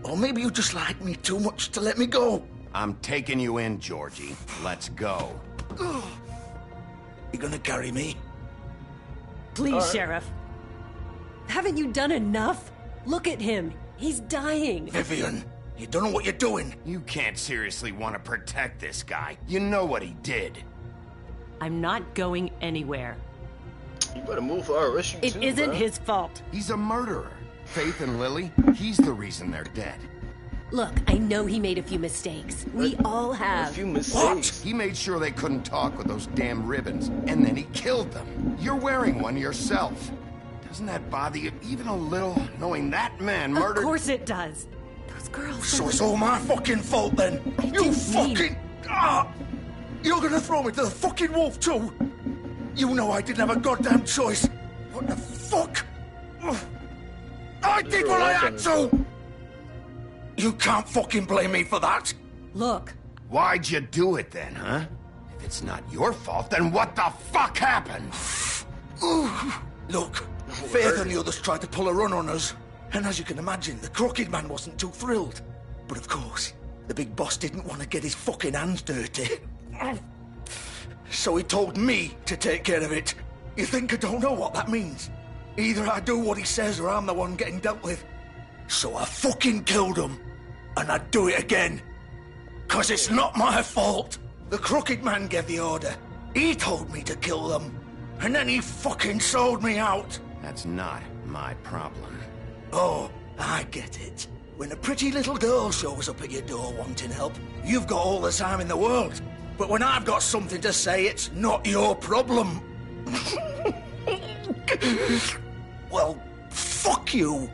Or maybe you just like me too much to let me go. I'm taking you in, Georgie. Let's go. You gonna carry me? Please, Sheriff. Haven't you done enough? Look at him. He's dying. Vivian, you don't know what you're doing. You can't seriously want to protect this guy. You know what he did. I'm not going anywhere. You better move or I'll arrest you It too, isn't bro. his fault. He's a murderer. Faith and Lily, he's the reason they're dead. Look, I know he made a few mistakes. We all have. A few mistakes. He made sure they couldn't talk with those damn ribbons, and then he killed them. You're wearing one yourself. Doesn't that bother you even a little, knowing that man murdered... Of course it does. Those girls... So it's all my fucking fault then? You fucking... You're gonna throw me to the fucking wolf too? You know I didn't have a goddamn choice. What the fuck? I did what I had to! You can't fucking blame me for that. Look. Why'd you do it then, huh? If it's not your fault, then what the fuck happened? Look, Faith and the others tried to pull a run on us. And as you can imagine, the Crooked Man wasn't too thrilled. But of course, the big boss didn't want to get his fucking hands dirty. So he told me to take care of it. You think I don't know what that means? Either I do what he says or I'm the one getting dealt with. So I fucking killed him. And I'd do it again. 'Cause it's not my fault. The Crooked Man gave the order. He told me to kill them. And then he fucking sold me out. That's not my problem. Oh, I get it. When a pretty little girl shows up at your door wanting help, you've got all the time in the world. But when I've got something to say, it's not your problem. Well, fuck you.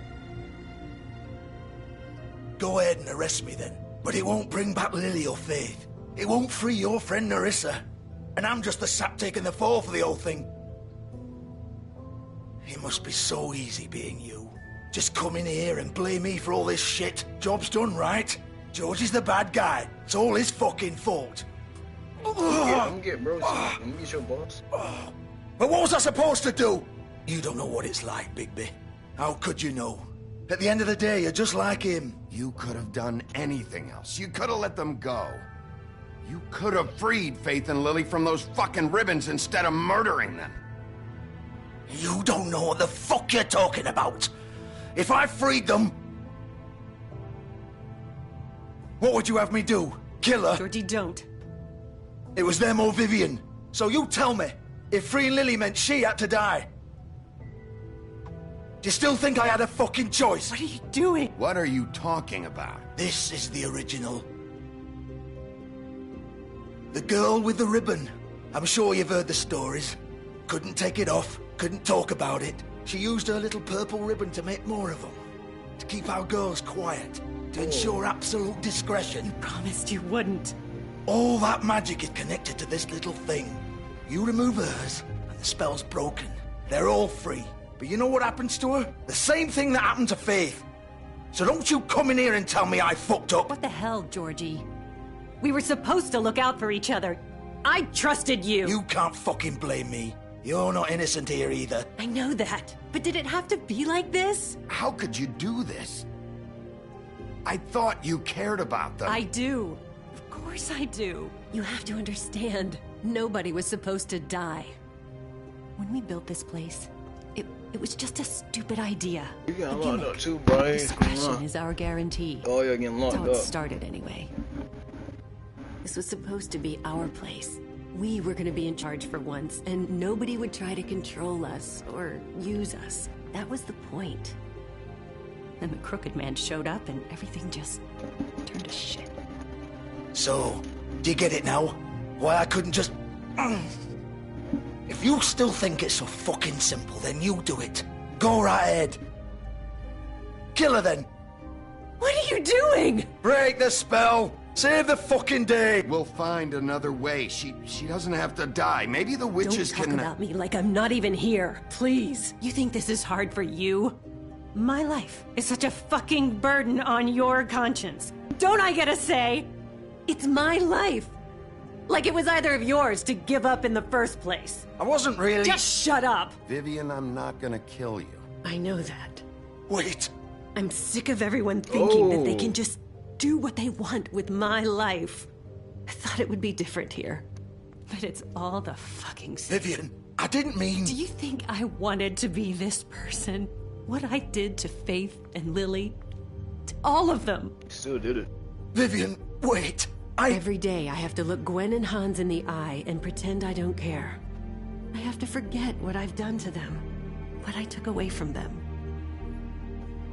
Go ahead and arrest me then. But it won't bring back Lily or Faith. It won't free your friend Narissa. And I'm just the sap taking the fall for the whole thing. It must be so easy being you. Just come in here and blame me for all this shit. Job's done, right? George is the bad guy. It's all his fucking fault. I'm get bro. Let me get your boss. But what was I supposed to do? You don't know what it's like, Bigby. How could you know? At the end of the day, you're just like him. You could have done anything else. You could have let them go. You could have freed Faith and Lily from those fucking ribbons instead of murdering them. You don't know what the fuck you're talking about. If I freed them... What would you have me do? Kill her? Georgie, don't. It was them or Vivian. So you tell me, if freeing Lily meant she had to die. Do you still think I had a fucking choice? What are you doing? What are you talking about? This is the original. The girl with the ribbon. I'm sure you've heard the stories. Couldn't take it off, couldn't talk about it. She used her little purple ribbon to make more of them. To keep our girls quiet. To ensure absolute discretion. You promised you wouldn't. All that magic is connected to this little thing. You remove hers, and the spell's broken. They're all free. But you know what happens to her? The same thing that happened to Faith. So don't you come in here and tell me I fucked up. What the hell, Georgie? We were supposed to look out for each other. I trusted you. You can't fucking blame me. You're not innocent here either. I know that. But did it have to be like this? How could you do this? I thought you cared about them. I do. Of course I do. You have to understand. Nobody was supposed to die. When we built this place, it was just a stupid idea. You getting locked up too, bro. Discretion is our guarantee. Oh, you're getting locked That's how up. it started anyway. This was supposed to be our place. We were going to be in charge for once, and nobody would try to control us or use us. That was the point. Then the Crooked Man showed up, and everything just turned to shit. So, do you get it now? Why I couldn't just... If you still think it's so fucking simple, then you do it. Go right ahead. Kill her then. What are you doing? Break the spell. Save the fucking day. We'll find another way. She doesn't have to die. Maybe the witches Don't talk can... about me like I'm not even here. Please. You think this is hard for you? My life is such a fucking burden on your conscience. Don't I get a say? It's my life. Like it was either of yours to give up in the first place. I wasn't really... Just shut up. Vivian, I'm not gonna kill you. I know that. Wait. I'm sick of everyone thinking that they can just do what they want with my life. I thought it would be different here. But it's all the fucking same. Vivian, I didn't mean... Do you think I wanted to be this person? What I did to Faith and Lily? To all of them. Still did it. Vivian, wait. Every day I have to look Gwen and Hans in the eye and pretend I don't care. I have to forget what I've done to them. What I took away from them.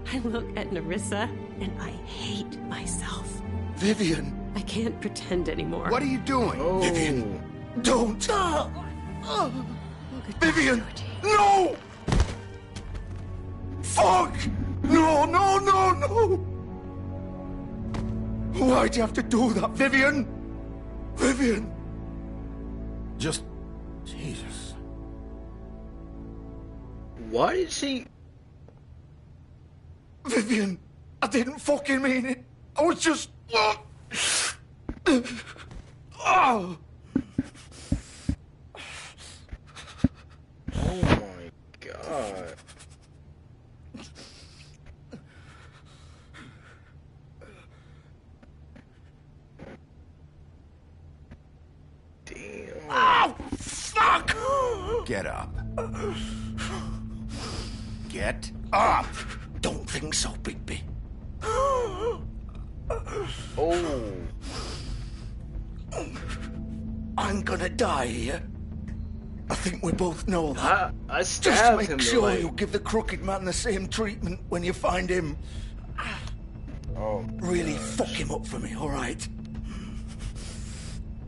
I look at Nerissa and I hate myself. Vivian. I can't pretend anymore. What are you doing? Oh. Vivian, don't. Vivian, no! Fuck! No, no, no, no! Why'd you have to do that, Vivian? Vivian! Just... Jesus. Why did she... Vivian, I didn't fucking mean it. I was just... Oh! Oh my god. Damn. Oh, fuck! Get up. Get up! Don't think so, Bigby. Oh. I'm gonna die here. I think we both know that. I Just stabbed make him. sure Like... you give the crooked man the same treatment when you find him. Oh. Really fuck him up for me, all right?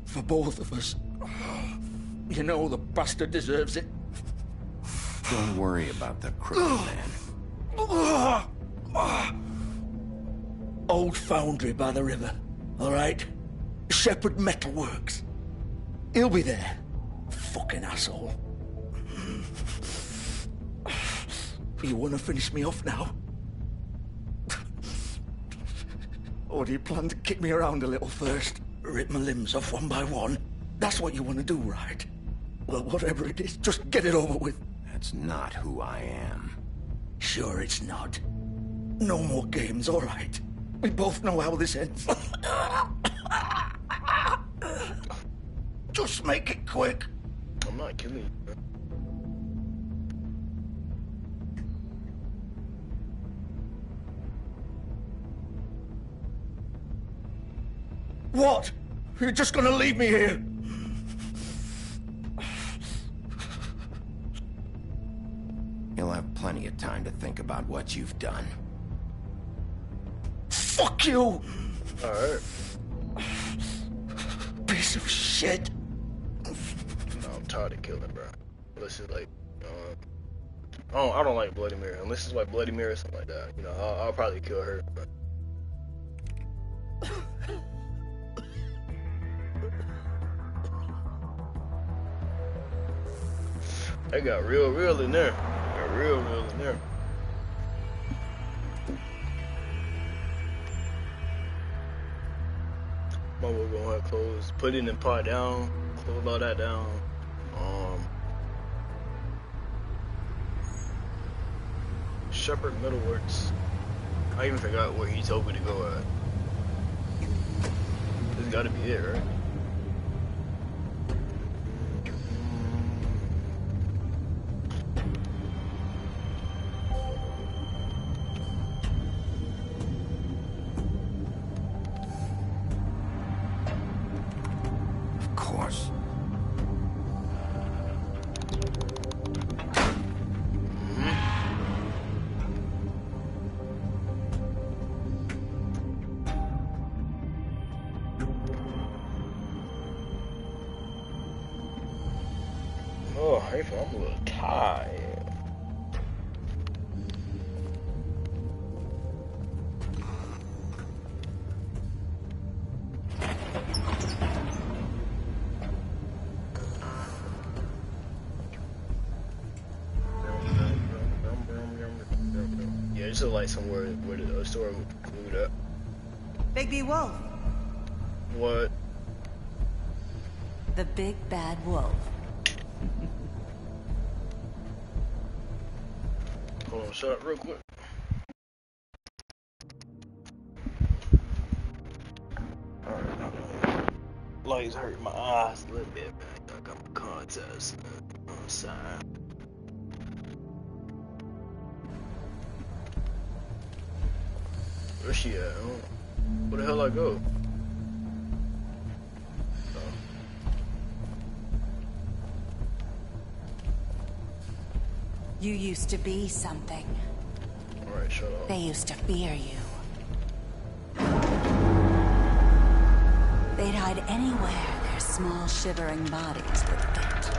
For both of us. You know the bastard deserves it. Don't worry about the crooked man. Old foundry by the river, all right? Shepherd Metalworks. He'll be there. Fucking asshole. You want to finish me off now? Or do you plan to kick me around a little first? Rip my limbs off one by one? That's what you want to do, right? Well, whatever it is, just get it over with. That's not who I am. Sure it's not. No more games, all right? We both know how this ends. Just make it quick. I'm not killing you, bro. What? You're just gonna leave me here? You'll have plenty of time to think about what you've done. Fuck you! Alright. Piece of shit. No, I'm tired of killing, bro. Unless it's like, I don't like Bloody Mary. Unless it's like Bloody Mary or something like that. You know, I'll probably kill her. But... They got real in there. Got real in there. Mama gonna have clothes, put it in the pot down, close all that down. Shepherd Metalworks. I even forgot where he told me to go at. This gotta be it, right? Of course. Oh, I'm a little tired. to like somewhere where the store moved up. Bigby Wolf. What? The big bad wolf. Hold on, shut up real quick. Alright, lights hurt my eyes a little bit, man. I got my contacts. I'm sorry. Where's she at? Where the hell I go? You used to be something. Alright, shut up. They used to fear you. They'd hide anywhere their small shivering bodies would fit.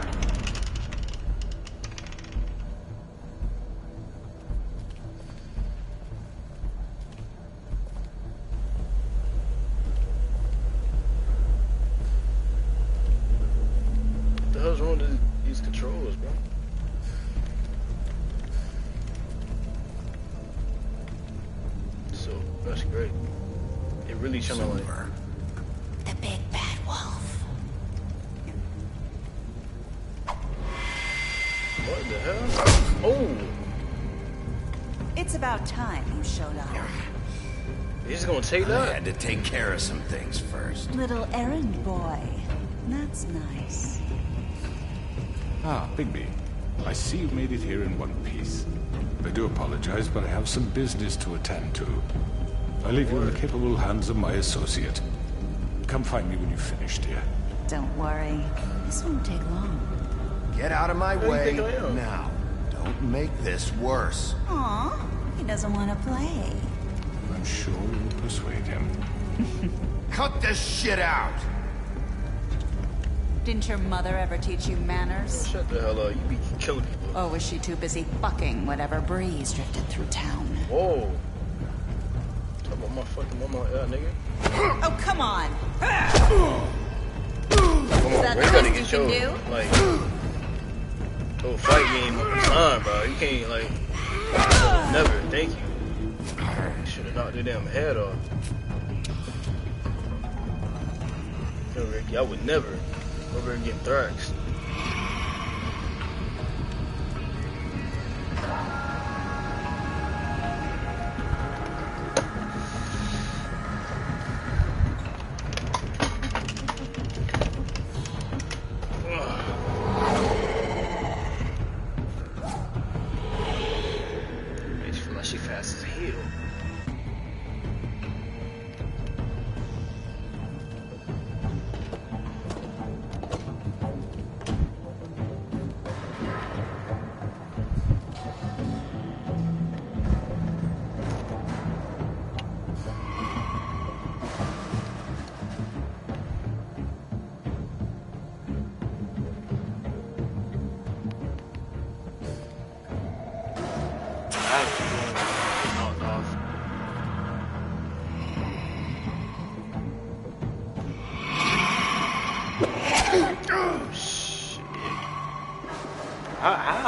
What the hell's wrong with these controllers, bro? So, that's great. It really trying to like... The big bad wolf. What the hell? Oh! It's about time you showed up. He's gonna take that? I had to take care of some things first. Little errand boy. That's nice. Ah, Bigby. I see you made it here in one piece. I do apologize, but I have some business to attend to. I leave you in the capable hands of my associate. Come find me when you've finished here. Don't worry. This won't take long. Get out of my way now. Don't make this worse. Aw, he doesn't want to play. I'm sure you'll persuade him. Cut this shit out! Didn't your mother ever teach you manners? Shut the hell up, you be killing people. Or was she too busy fucking whatever breeze drifted through town? Whoa. Talk about my fucking mama, nigga. Oh, come on! Come on, that bro, the you gotta best get you your, can do? like, whole fight game on the time, bro. You can't, like, never, thank you. Should've knocked their damn head off. No, Ricky, I would never. Over and get thrashed. Makes you feel like she fast as hell.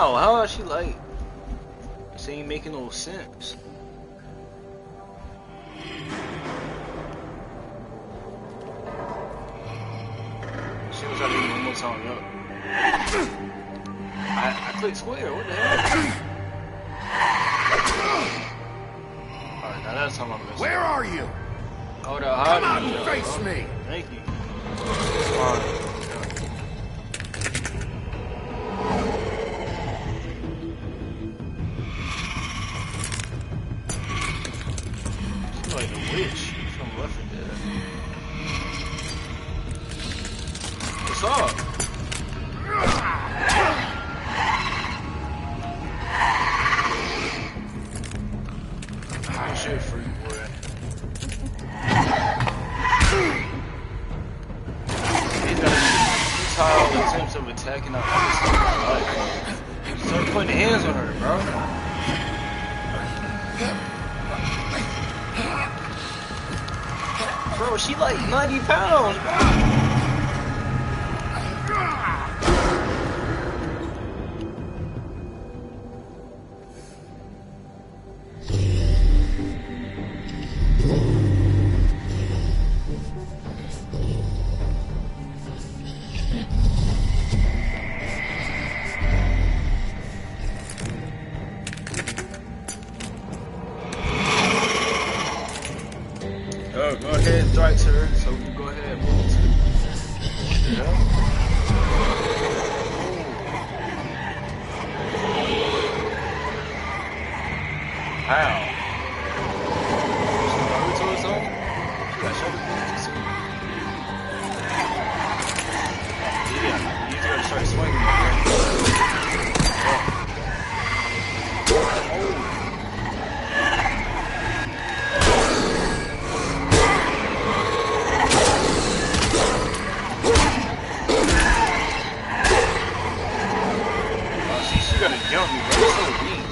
How is she like? This ain't making no sense. She was trying to do one more time, yo. I clicked square, what the hell? Alright, now that's how I'm missing. Where are you? Oh, the Come out and face me! Thank you. Alright. Like a witch from Left 4 Dead. What's up? Oh shit, free boy. He's got futile attempts of attacking our life. Start putting hands on her, bro. Bro, she like 90 pounds, bro. How? Naruto or something? You got shadow clones too? Yeah, you just gotta start swinging, my friend. Jump me, bro. That's so weak,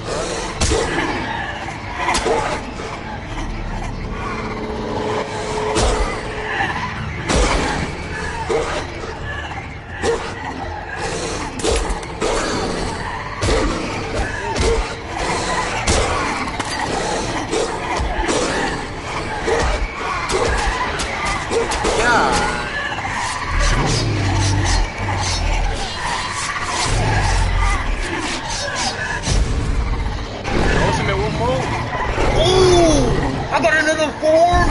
I got another form!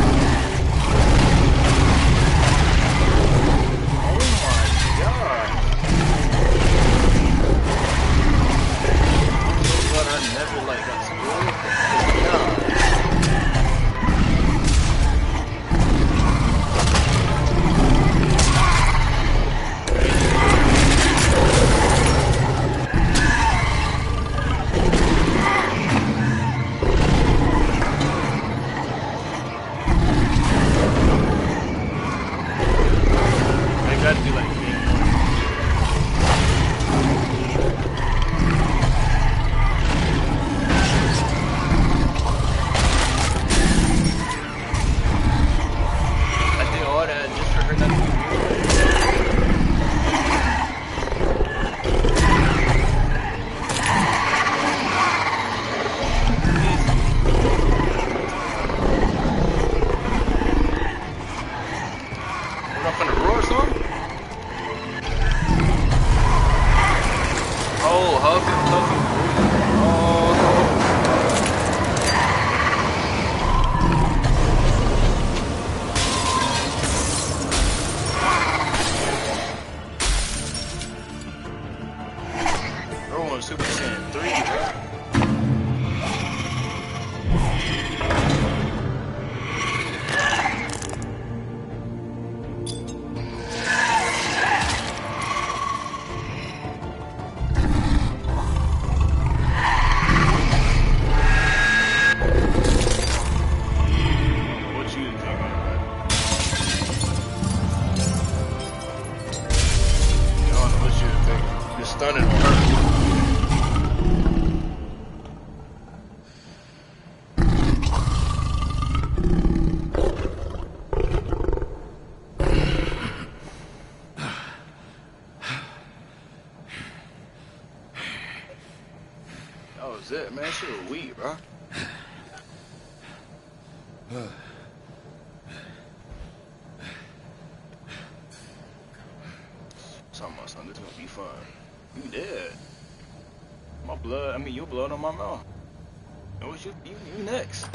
It, man. Shit was weak, bro. Something about something. This gonna be fun. You dead. My blood. I mean, your blood on my mouth. What was you next?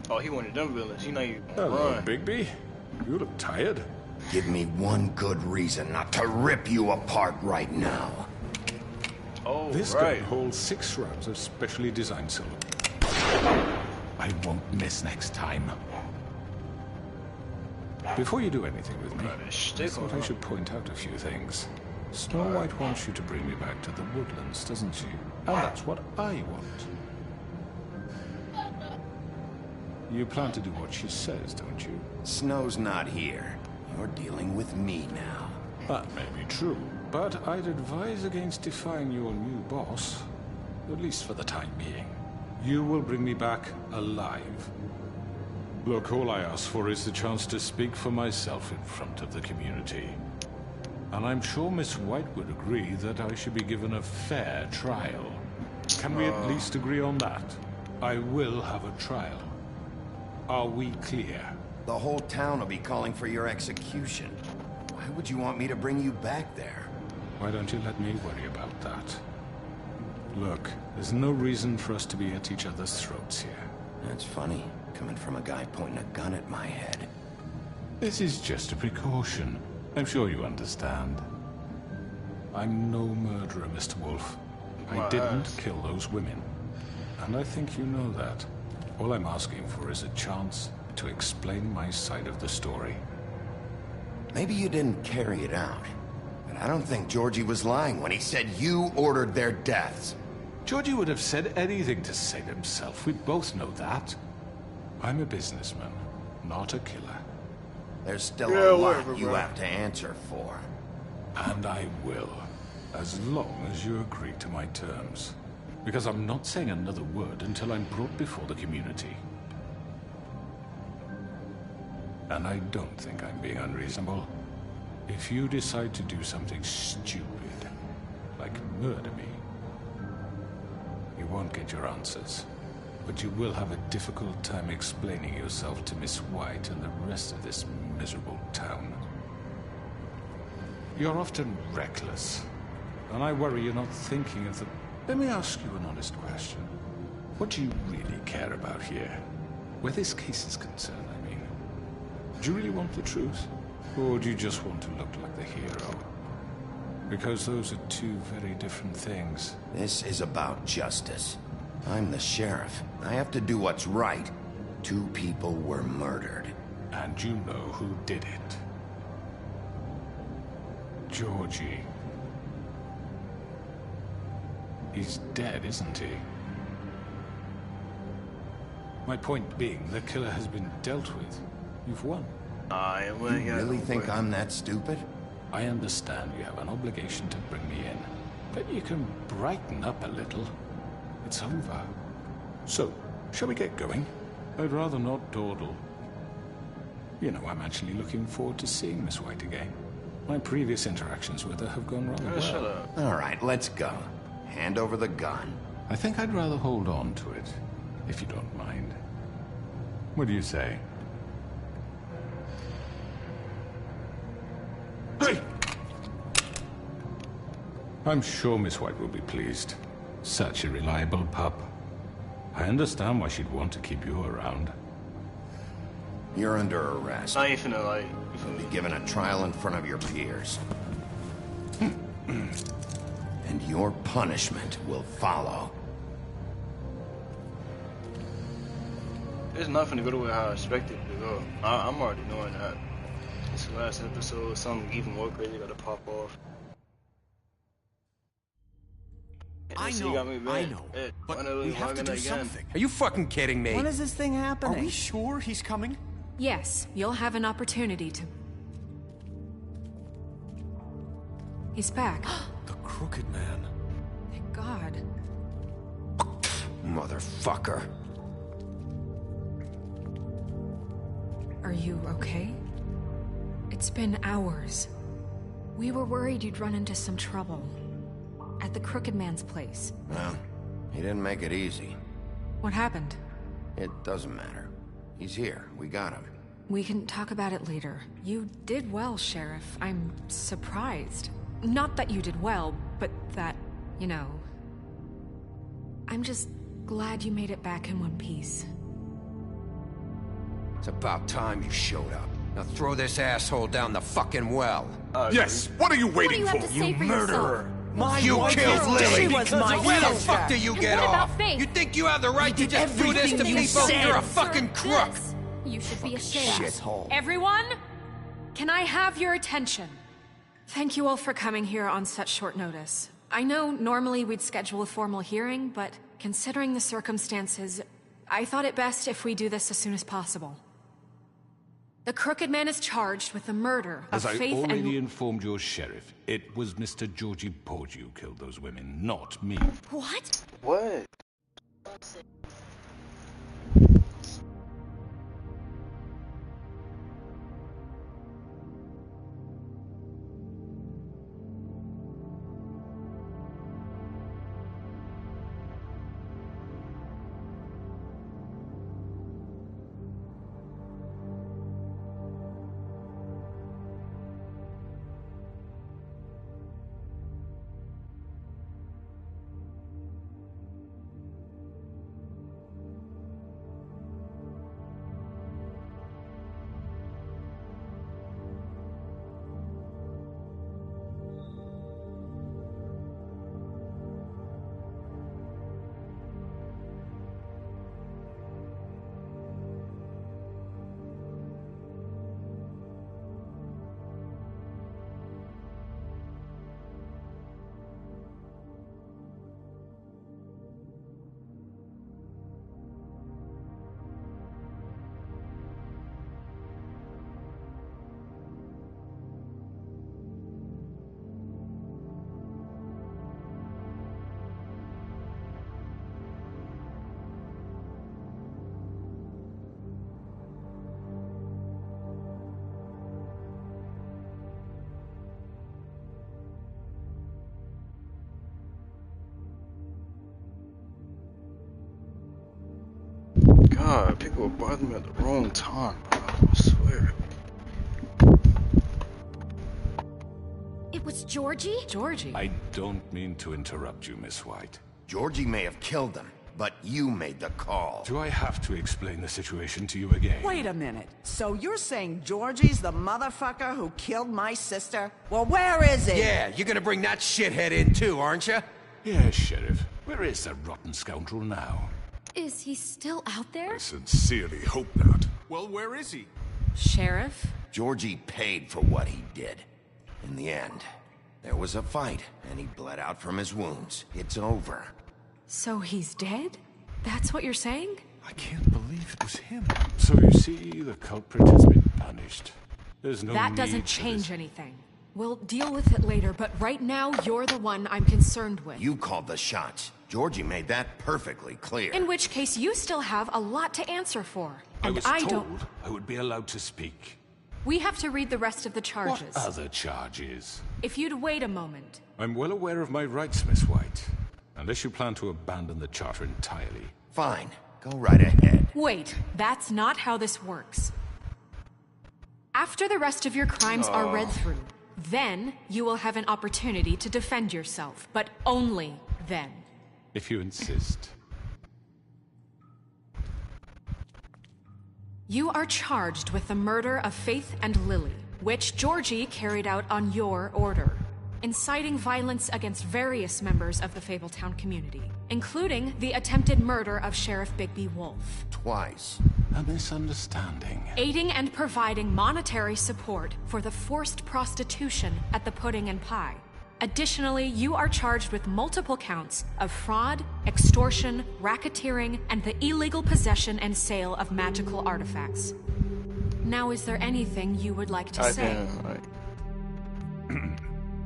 Oh, he wanted them villains. You know you Hello, Bigby. You look tired. Give me one good reason not to rip you apart right now. Oh, this right. gun holds 6 rounds of specially designed silver. I won't miss next time. Before you do anything with me, I thought I should point out a few things. Snow White wants you to bring me back to the woodlands, doesn't she? And that's what I want. You plan to do what she says, don't you? Snow's not here. You're dealing with me now. That may be true, but I'd advise against defying your new boss, at least for the time being. You will bring me back alive. Look, all I ask for is the chance to speak for myself in front of the community. And I'm sure Miss White would agree that I should be given a fair trial. Can we at least agree on that? I will have a trial. Are we clear? The whole town will be calling for your execution. Why would you want me to bring you back there? Why don't you let me worry about that? Look, there's no reason for us to be at each other's throats here. That's funny, coming from a guy pointing a gun at my head. This is just a precaution. I'm sure you understand. I'm no murderer, Mr. Wolf. I didn't kill those women. And I think you know that. All I'm asking for is a chance to explain my side of the story. Maybe you didn't carry it out, but I don't think Georgie was lying when he said you ordered their deaths. Georgie would have said anything to save himself. We both know that. I'm a businessman, not a killer. There's still a lot you have to answer for. And I will, as long as you agree to my terms. Because I'm not saying another word until I'm brought before the community. And I don't think I'm being unreasonable. If you decide to do something stupid, like murder me, you won't get your answers. But you will have a difficult time explaining yourself to Miss White and the rest of this miserable town. You're often reckless, and I worry you're not thinking of the... Let me ask you an honest question. What do you really care about here? Where this case is concerned, I mean. Do you really want the truth? Or do you just want to look like the hero? Because those are two very different things. This is about justice. I'm the sheriff. I have to do what's right. 2 people were murdered. And you know who did it. Georgie. He's dead, isn't he? My point being, the killer has been dealt with. You've won. You really think I'm that stupid? I understand you have an obligation to bring me in, but you can brighten up a little. It's over. So, shall we get going? I'd rather not dawdle. You know, I'm actually looking forward to seeing Miss White again. My previous interactions with her have gone rather well. Shut up. All right, let's go. Hand over the gun. I think I'd rather hold on to it, if you don't mind. What do you say? Hey! I'm sure Miss White will be pleased. Such a reliable pup. I understand why she'd want to keep you around. You're under arrest. I ain't finna like... You'll be given a trial in front of your peers. And your punishment will follow. There's nothing to go the way I expected it to go. I'm already knowing that. This is the last episode, something even more crazy gotta pop off. I know, but we have to do something. Are you fucking kidding me? When is this thing happening? Are we sure he's coming? Yes, you'll have an opportunity to... He's back. The Crooked Man. Thank God. Motherfucker. Are you okay? It's been hours. We were worried you'd run into some trouble. At the Crooked Man's place. Well, he didn't make it easy. What happened? It doesn't matter. He's here. We got him. We can talk about it later. You did well, Sheriff. I'm surprised. Not that you did well, but that, you know... I'm just glad you made it back in one piece. It's about time you showed up. Now throw this asshole down the fucking well. Yes, what are you waiting What do you for? have to say for murderer! You killed Lily! was my Where the sister. fuck do you get And what off? about Faith? You think you have the right to just do this to everything you people? said. You're a fucking crook! You should be ashamed. Shithole. Everyone, can I have your attention? Thank you all for coming here on such short notice. I know normally we'd schedule a formal hearing, but considering the circumstances, I thought it best if we do this as soon as possible. The Crooked Man is charged with the murder of As I Faith already and... informed your sheriff, it was Mr. Georgie Porgy who killed those women, not me. What? What? God, people bother me at the wrong time, bro. I swear. It was Georgie? Georgie? I don't mean to interrupt you, Miss White. Georgie may have killed them, but you made the call. Do I have to explain the situation to you again? Wait a minute. So you're saying Georgie's the motherfucker who killed my sister? Well, where is he? Yeah, you're gonna bring that shithead in too, aren't you? Yes, Sheriff. Where is that rotten scoundrel now? Is he still out there? I sincerely hope not. Well, where is he? Sheriff? Georgie paid for what he did. In the end, there was a fight, and he bled out from his wounds. It's over. So he's dead? That's what you're saying? I can't believe it was him. So you see, the culprit has been punished. There's no That need doesn't for change this. anything. We'll deal with it later, but right now, you're the one I'm concerned with. You called the shots. Georgie made that perfectly clear. In which case, you still have a lot to answer for. I And was I told don't... I would be allowed to speak. We have to read the rest of the charges. What other charges? If you'd wait a moment. I'm well aware of my rights, Miss White. Unless you plan to abandon the charter entirely. Fine. Go right ahead. Wait, that's not how this works. After the rest of your crimes are read through, then you will have an opportunity to defend yourself, but only then. If you insist. You are charged with the murder of Faith and Lily, which Georgie carried out on your order, inciting violence against various members of the Fabletown community, including the attempted murder of Sheriff Bigby Wolf. Twice. A misunderstanding. Aiding and providing monetary support for the forced prostitution at the Pudding and Pie. Additionally, you are charged with multiple counts of fraud, extortion, racketeering, and the illegal possession and sale of magical artifacts. Now, is there anything you would like to say?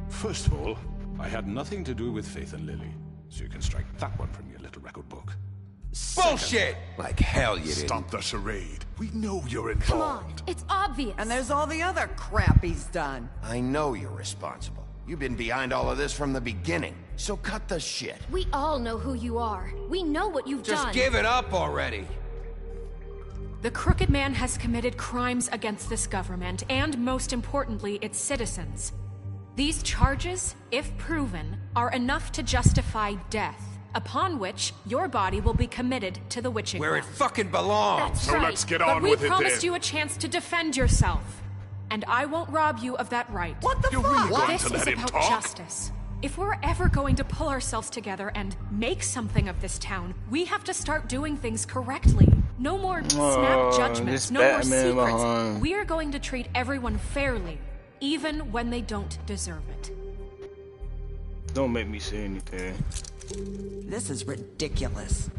First of all, I had nothing to do with Faith and Lily, so you can strike that one from your little record book. Bullshit! Like hell you didn't. Stop the charade. We know you're Come on, involved. it's obvious. And there's all the other crap he's done. I know you're responsible. You've been behind all of this from the beginning, so cut the shit. We all know who you are. We know what you've done. Just give it up already. The Crooked Man has committed crimes against this government, and most importantly, its citizens. These charges, if proven, are enough to justify death, upon which your body will be committed to the witching Where it well. fucking belongs. That's So right. let's get but on we with it promised then. you a chance to defend yourself. And I won't rob you of that right. What the You're fuck? really going This to is let him about talk? justice. If we're ever going to pull ourselves together and make something of this town, we have to start doing things correctly. No more snap judgments, this no more Batman secrets. behind. We are going to treat everyone fairly, even when they don't deserve it. Don't make me say anything. This is ridiculous.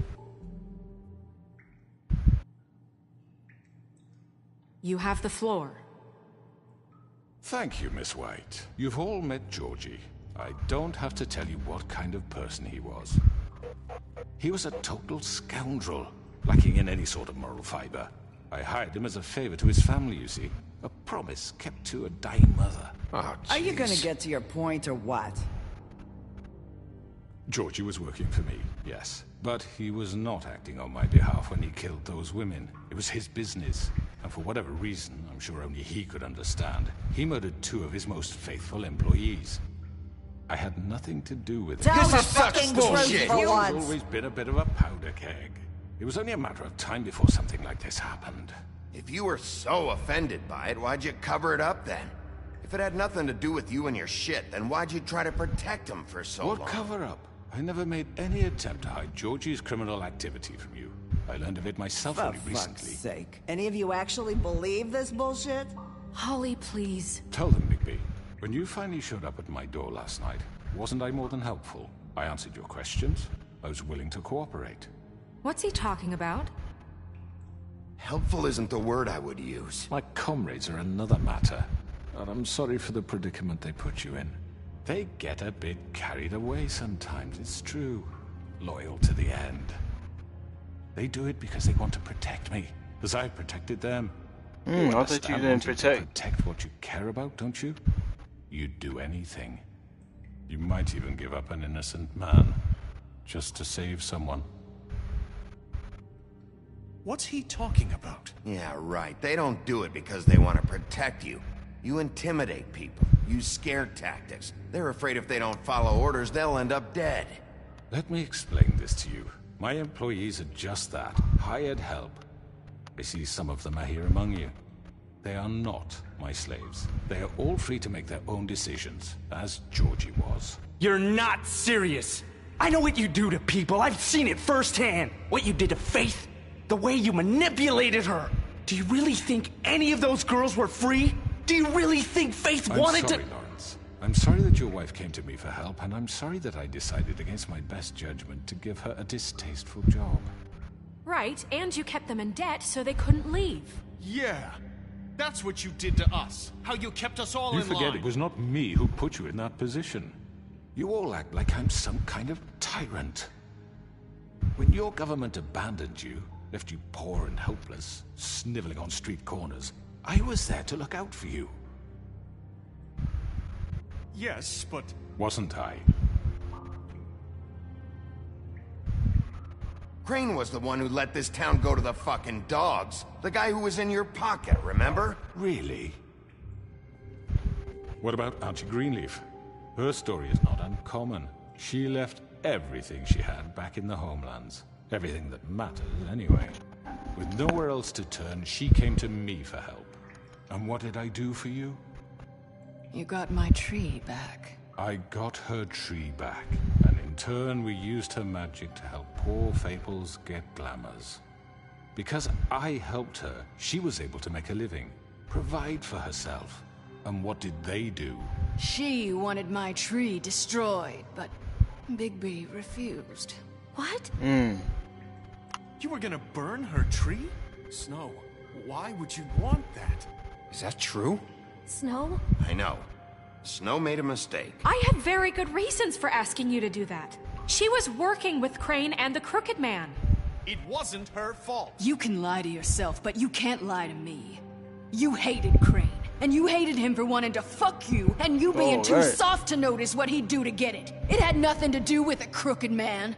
You have the floor. Thank you, Miss White. You've all met Georgie. I don't have to tell you what kind of person he was. He was a total scoundrel, lacking in any sort of moral fiber. I hired him as a favor to his family, you see. A promise kept to a dying mother. Oh, Are you gonna jeez. get to your point or what? Georgie was working for me, yes. But he was not acting on my behalf when he killed those women. It was his business. And for whatever reason, I'm sure only he could understand, he murdered 2 of his most faithful employees. I had nothing to do with it. Tell This the is such fucking bullshit. truth for He's once. always been a bit of a powder keg. It was only a matter of time before something like this happened. If you were so offended by it, why'd you cover it up then? If it had nothing to do with you and your shit, then why'd you try to protect him for so long? What cover up? I never made any attempt to hide Georgie's criminal activity from you. I learned of it myself For only fuck's recently. sake. Any of you actually believe this bullshit? Holly, please. Tell them, Bigby. When you finally showed up at my door last night, wasn't I more than helpful? I answered your questions. I was willing to cooperate. What's he talking about? Helpful isn't the word I would use. My comrades are another matter, and I'm sorry for the predicament they put you in. They get a bit carried away sometimes, it's true. Loyal to the end. They do it because they want to protect me, as I protected them. I thought you understand didn't wanting to protect. protect what you care about, don't you? You'd do anything. You might even give up an innocent man, just to save someone. What's he talking about? Yeah, right. They don't do it because they want to protect you. You intimidate people, use scare tactics. They're afraid if they don't follow orders, they'll end up dead. Let me explain this to you. My employees are just that, hired help. I see some of them are here among you. They are not my slaves. They are all free to make their own decisions, as Georgie was. You're not serious. I know what you do to people. I've seen it firsthand. What you did to Faith, the way you manipulated her. Do you really think any of those girls were free? Do you really think Faith wanted to— I'm sorry, Lawrence. I'm sorry that your wife came to me for help, and I'm sorry that I decided against my best judgment to give her a distasteful job. Right, and you kept them in debt so they couldn't leave. Yeah, that's what you did to us. How you kept us all in line. You forget it was not me who put you in that position. You all act like I'm some kind of tyrant. When your government abandoned you, left you poor and helpless, sniveling on street corners, I was there to look out for you. Yes, but... Wasn't I? Crane was the one who let this town go to the fucking dogs. The guy who was in your pocket, remember? Really? What about Auntie Greenleaf? Her story is not uncommon. She left everything she had back in the homelands. Everything that mattered, anyway. With nowhere else to turn, she came to me for help. And what did I do for you? You got my tree back. I got her tree back, and in turn we used her magic to help poor Faples get glamours. Because I helped her, she was able to make a living, provide for herself. And what did they do? She wanted my tree destroyed, but Bigby refused. What? You were gonna burn her tree? Snow, why would you want that? Is that true? Snow? I know. Snow made a mistake. I had very good reasons for asking you to do that. She was working with Crane and the Crooked Man. It wasn't her fault. You can lie to yourself, but you can't lie to me. You hated Crane, and you hated him for wanting to fuck you, and you being too soft to notice what he'd do to get it. It had nothing to do with a Crooked Man.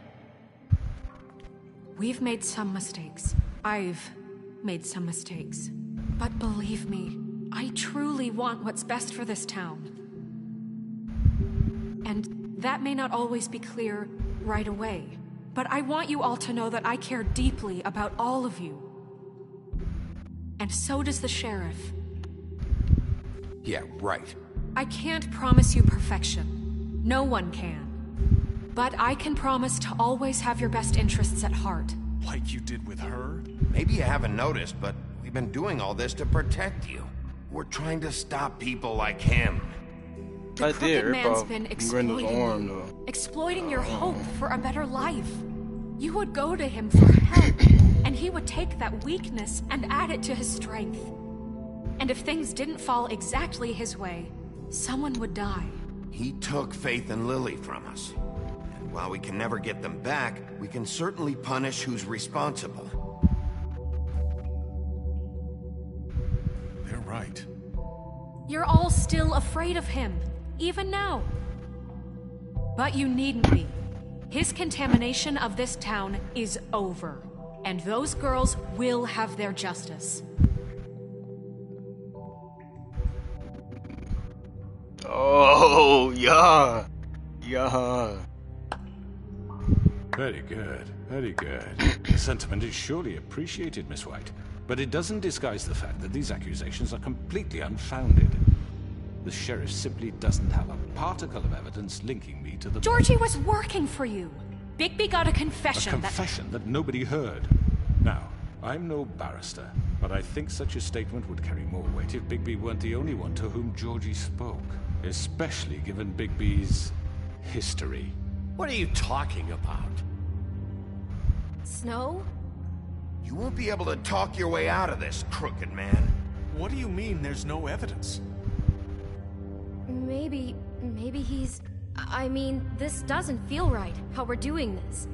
We've made some mistakes. I've made some mistakes. But believe me, I truly want what's best for this town. And that may not always be clear right away, but I want you all to know that I care deeply about all of you. And so does the sheriff. Yeah, right. I can't promise you perfection. No one can. But I can promise to always have your best interests at heart. Like you did with her? Maybe you haven't noticed, but we've been doing all this to protect you. We're trying to stop people like him. The Crooked Man's been exploiting your hope for a better life. You would go to him for help, and he would take that weakness and add it to his strength. And if things didn't fall exactly his way, someone would die. He took Faith and Lily from us. And while we can never get them back, we can certainly punish who's responsible. They're right. You're all still afraid of him, even now. But you needn't be. His contamination of this town is over, and those girls will have their justice. Oh, yeah. Yeah. Very good, very good. The sentiment is surely appreciated, Miss White. But it doesn't disguise the fact that these accusations are completely unfounded. The sheriff simply doesn't have a particle of evidence linking me to the... Georgie was working for you. Bigby got a confession. A confession that nobody heard. Now, I'm no barrister, but I think such a statement would carry more weight if Bigby weren't the only one to whom Georgie spoke. Especially given Bigby's history. What are you talking about? Snow? You won't be able to talk your way out of this, Crooked Man. What do you mean there's no evidence? Maybe he's... I mean, this doesn't feel right, how we're doing this.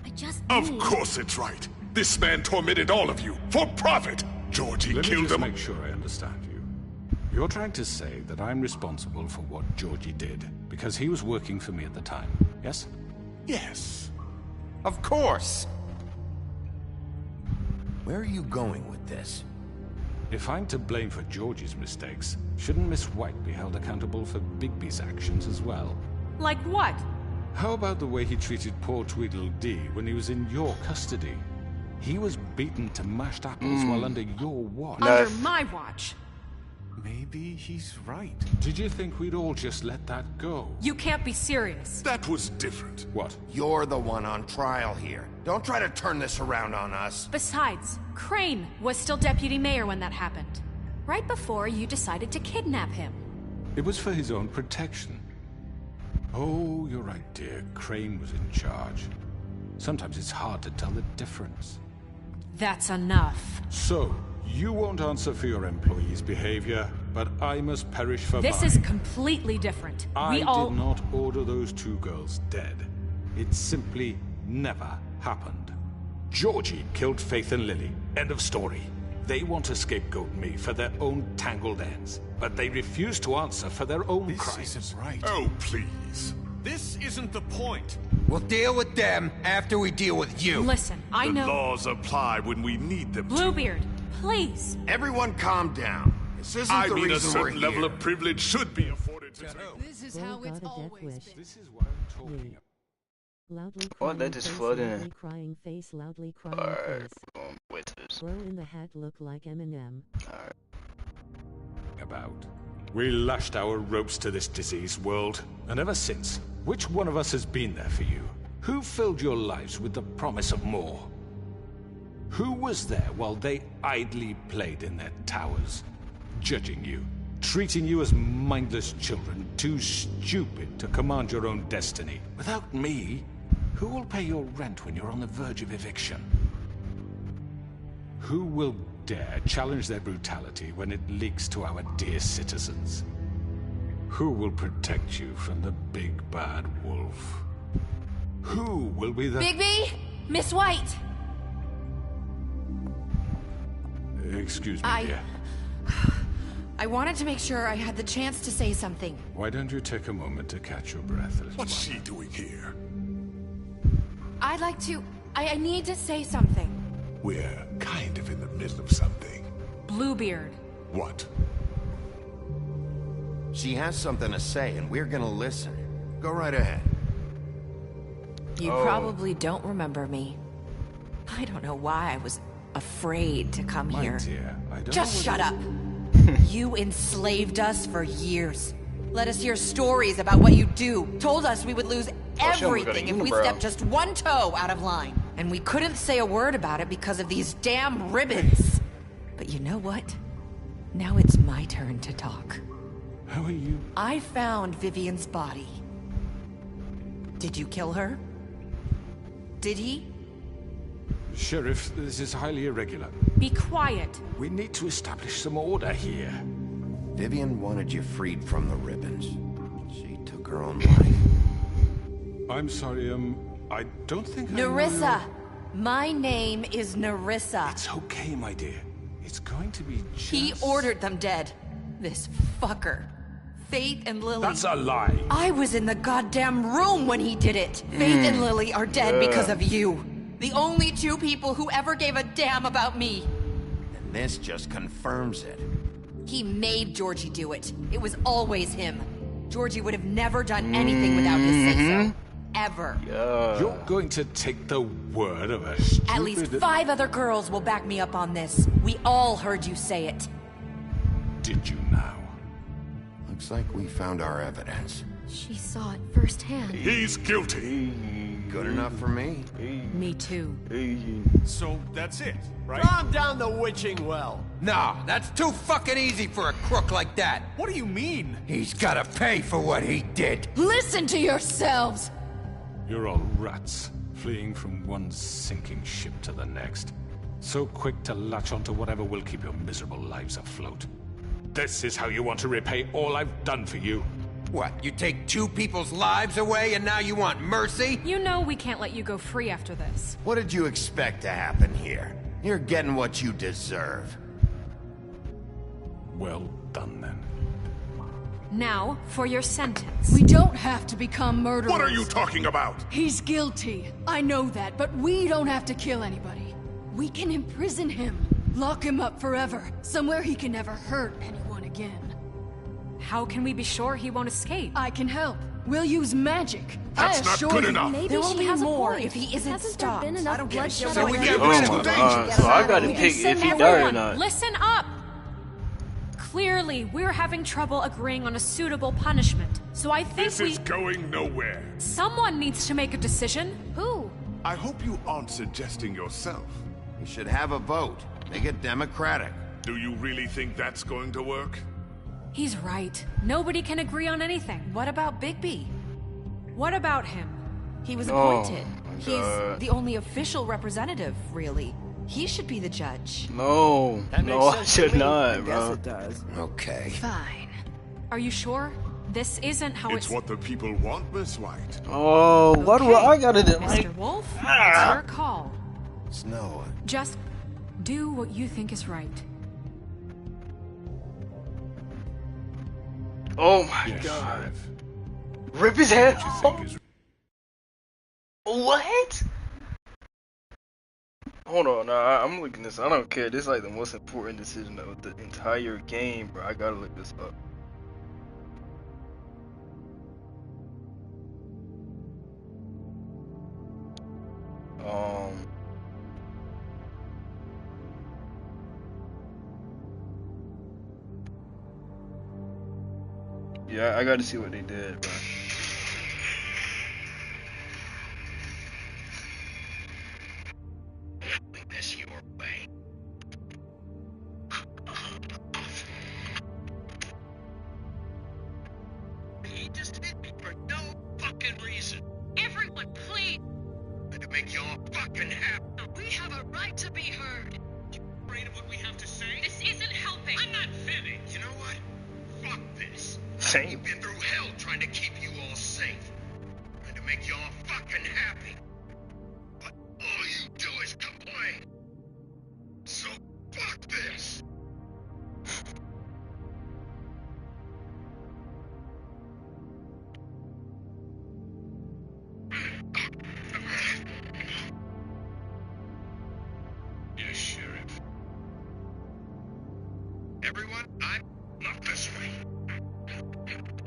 I just Of course it's right. This man tormented all of you, for profit. Georgie killed him. Let me just make sure I understand you. You're trying to say that I'm responsible for what Georgie did, because he was working for me at the time, yes? Yes. Of course. Where are you going with this? If I'm to blame for Georgie's mistakes, shouldn't Miss White be held accountable for Bigby's actions as well? Like what? How about the way he treated poor Tweedledee when he was in your custody? He was beaten to mashed apples while under your watch. Under my watch. Maybe he's right. Did you think we'd all just let that go? You can't be serious. That was different. What? You're the one on trial here. Don't try to turn this around on us. Besides, Crane was still deputy mayor when that happened. Right before you decided to kidnap him. It was for his own protection. Oh, you're right, dear. Crane was in charge. Sometimes it's hard to tell the difference. That's enough. So, you won't answer for your employees' behavior, but I must perish for This mine. is completely different. I We all... did not order those two girls dead. It simply never happened. Georgie killed Faith and Lily. End of story. They want to scapegoat me for their own tangled ends, but they refuse to answer for their own crimes. This isn't right. Oh, please. This isn't the point. We'll deal with them after we deal with you. Listen, I know... The laws apply when we need them to. Bluebeard, please. Everyone calm down. This isn't I the mean, a reason we're certain level here. of privilege should be afforded to This is how it's always been. This is what I'm talking about. Loudly Oh, that is flooding. loudly crying face, loudly crying face. With this. Bro in the hat look like Eminem. About. We lashed our ropes to this diseased world, and ever since, which one of us has been there for you? Who filled your lives with the promise of more? Who was there while they idly played in their towers, judging you, treating you as mindless children, too stupid to command your own destiny? Without me, who will pay your rent when you're on the verge of eviction? Who will dare challenge their brutality when it leaks to our dear citizens? Who will protect you from the big bad wolf? Who will be the... Bigby! Miss White! Excuse me, dear. I wanted to make sure I had the chance to say something. Why don't you take a moment to catch your breath, little What's she doing here? I'd like to... I need to say something. We're kind of in the middle of something. Bluebeard. What? She has something to say, and we're gonna listen. Go right ahead. You probably don't remember me. I don't know why I was afraid to come My here. dear, I don't Just know shut what up. You enslaved us for years. Let us hear stories about what you do. Told us we would lose everything if we stepped just one toe out of line. And we couldn't say a word about it because of these damn ribbons. But you know what? Now it's my turn to talk. How are you? I found Vivian's body. Did you kill her? Did he? Sheriff, this is highly irregular. Be quiet. We need to establish some order here. Vivian wanted you freed from the ribbons. She took her own life. I'm sorry, I don't think Nerissa! My name is Nerissa. It's okay, my dear. It's going to be just... He ordered them dead. This fucker. Faith and Lily. That's a lie. I was in the goddamn room when he did it. Faith and Lily are dead because of you. The only two people who ever gave a damn about me. And this just confirms it. He made Georgie do it. It was always him. Georgie would have never done anything without his say-so. Ever. You're going to take the word of a stupid... At least 5 other girls will back me up on this. We all heard you say it. Did you now? Looks like we found our evidence. She saw it firsthand. He's guilty. Good enough for me. Me too. So that's it, right? Calm down the witching well. No, that's too fucking easy for a crook like that. What do you mean? He's gotta pay for what he did. Listen to yourselves! You're all rats, fleeing from one sinking ship to the next. So quick to latch onto whatever will keep your miserable lives afloat. This is how you want to repay all I've done for you. What, you take 2 people's lives away and now you want mercy? You know we can't let you go free after this. What did you expect to happen here? You're getting what you deserve. Well done, then. Now, for your sentence. We don't have to become murderers. What are you talking about? He's guilty. I know that, but we don't have to kill anybody. We can imprison him. Lock him up forever. Somewhere he can never hurt anyone again. How can we be sure he won't escape? I can help. We'll use magic. That's not good enough. Maybe There will she be has more a point. if he isn't Hasn't stopped. there been enough I don't get it. bloodshed So we already? get Oh my god. So I gotta pick if he died or not. Listen up! Clearly, we're having trouble agreeing on a suitable punishment. So I think This is going nowhere. someone needs to make a decision. Who? I hope you aren't suggesting yourself. We should have a vote. Make it democratic. Do you really think that's going to work? He's right. Nobody can agree on anything. What about Bigby? What about him? He was Oh, appointed. my He's God. the only official representative, really. He should be the judge. No, no, I should not, bro. it does. Okay. Fine. Are you sure? This isn't how It's what the people want, Miss White. Oh, why do I gotta do Mr. Wolf, it's your call. Snow. Just do what you think is right. Oh my god. Rip his head off? What? Hold on, nah, I'm looking this. I don't care. This is like the most important decision of the entire game, bro. I gotta look this up. Yeah, I gotta see what they did, bro. This your way. He just hit me for no fucking reason. Everyone, please. To make y'all fucking happy. We have a right to be heard. Afraid of what we have to say? This isn't helping. I'm not finished. You know what? Fuck this. Same. We've been through hell trying to keep you all safe. Trying to make y'all fucking happy. But all you do is complain. So fuck this. Yes, Sheriff. Everyone, I'm not this way.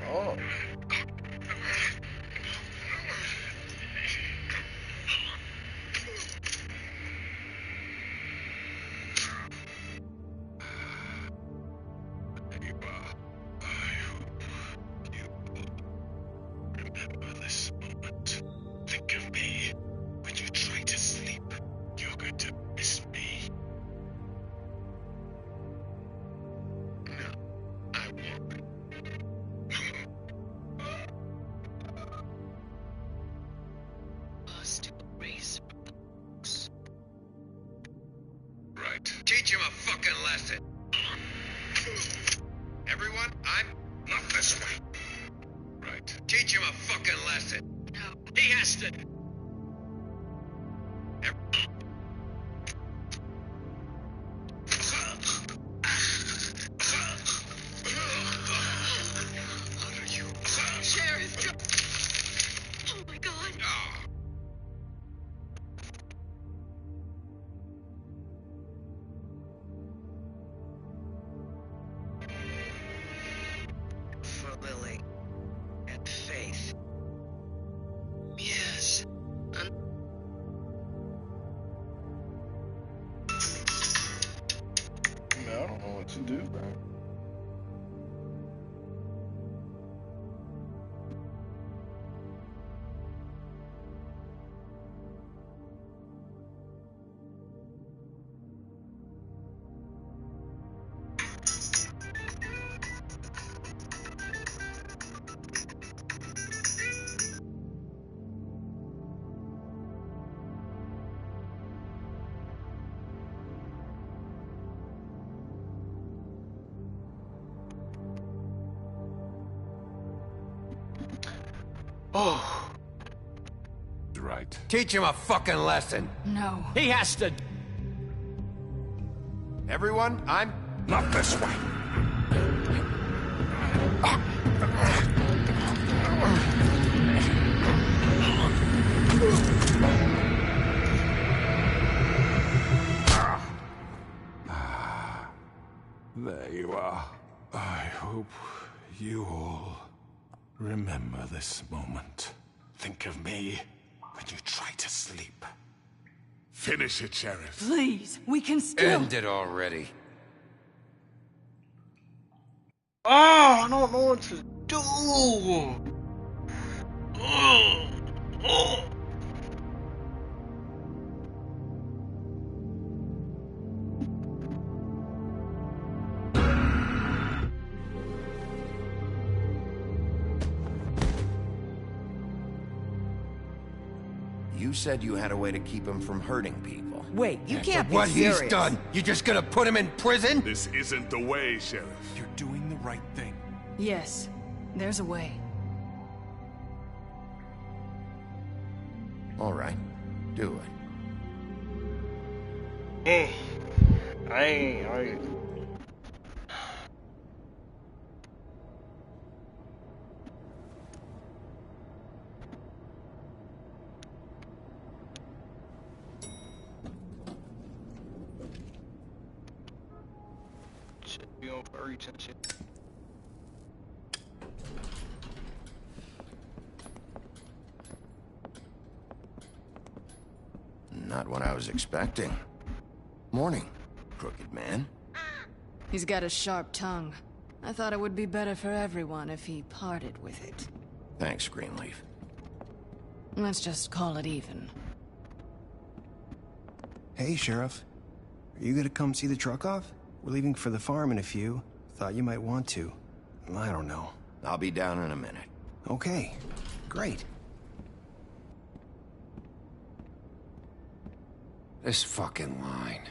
Oh. Remember this moment. Think of me. When you try to sleep, you're going to miss me. No, I won't. Must erase from the books. Right. Teach him a fucking lesson. Everyone, I'm not this way. Right. Teach him a fucking lesson. No. He has to. Sheriff! Oh my god! For Lily and Faith. Yes. Man, I don't know what to do, bro. Oh. Right. Teach him a fucking lesson. No. He has to. Everyone, I'm not this way. You all remember this moment. Think of me when you try to sleep. Finish it, Sheriff. Please, we can still... End it already. Oh, I don't know what to do. You said you had a way to keep him from hurting people. Wait, you can't be serious. What he's done, you just gonna put him in prison? This isn't the way, Sheriff. You're doing the right thing. Yes, there's a way. All right, do it. Hey, I should be on furry tension. Not what I was expecting. Morning, crooked man. He's got a sharp tongue. I thought it would be better for everyone if he parted with it. Thanks, Greenleaf. Let's just call it even. Hey, Sheriff. Are you gonna come see the truck off? We're leaving for the farm in a few. Thought you might want to. I don't know. I'll be down in a minute. Okay, great. This fucking line.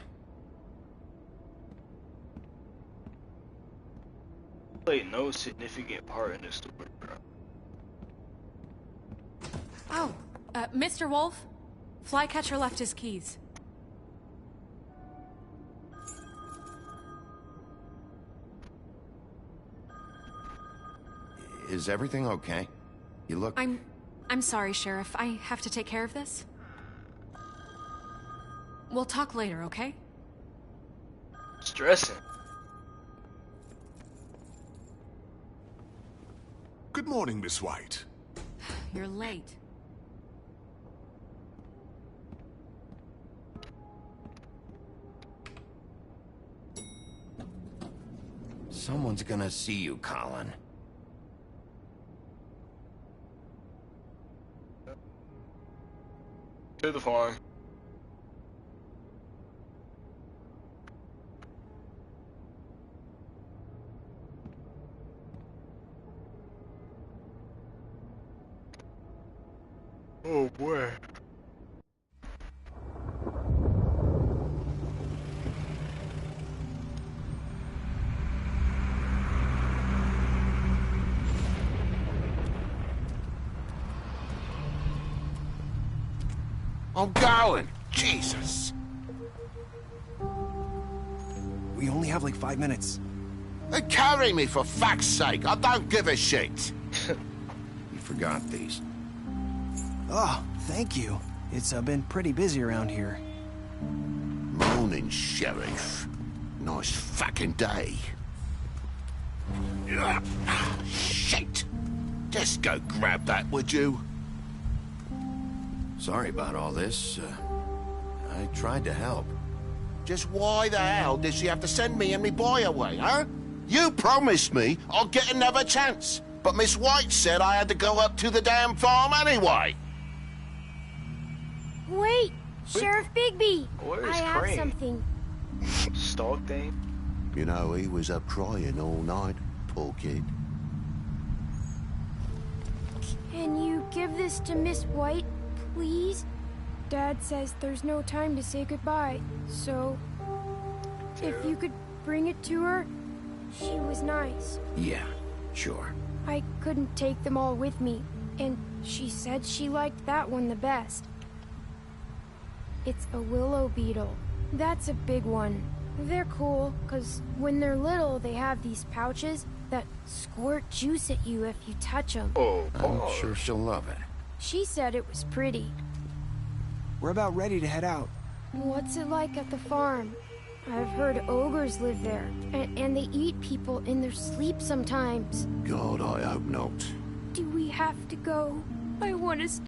Played no significant part in this story, bro. Oh, Mr. Wolf? Flycatcher left his keys. Is everything okay? You look... I'm sorry, Sheriff. I have to take care of this. We'll talk later, okay? Stressing. Good morning, Miss White. You're late. Someone's gonna see you, Colin. To the farm. Oh boy. I'm going! Jesus! We only have like 5 minutes. Carry me, for fuck's sake! I don't give a shit! You forgot these. Oh, thank you. It's been pretty busy around here. Morning, Sheriff. Nice fucking day. Shit! Just go grab that, would you? Sorry about all this. I tried to help. Just why the hell did she have to send me and me boy away, huh? You promised me I'll get another chance, but Miss White said I had to go up to the damn farm anyway. Wait, Sheriff Bigby. Where's I have Crane? something. Stalk thing? You know, he was up crying all night, poor kid. Can you give this to Miss White, please? Dad says there's no time to say goodbye, so if you could bring it to her. She was nice. Yeah, sure. I couldn't take them all with me, and she said she liked that one the best. It's a willow beetle. That's a big one. They're cool, 'cause when they're little, they have these pouches that squirt juice at you if you touch them. Oh, I'm sure she'll love it. She said it was pretty. We're about ready to head out. What's it like at the farm? I've heard ogres live there, and they eat people in their sleep sometimes. God, I hope not. Do we have to go? I want to stay.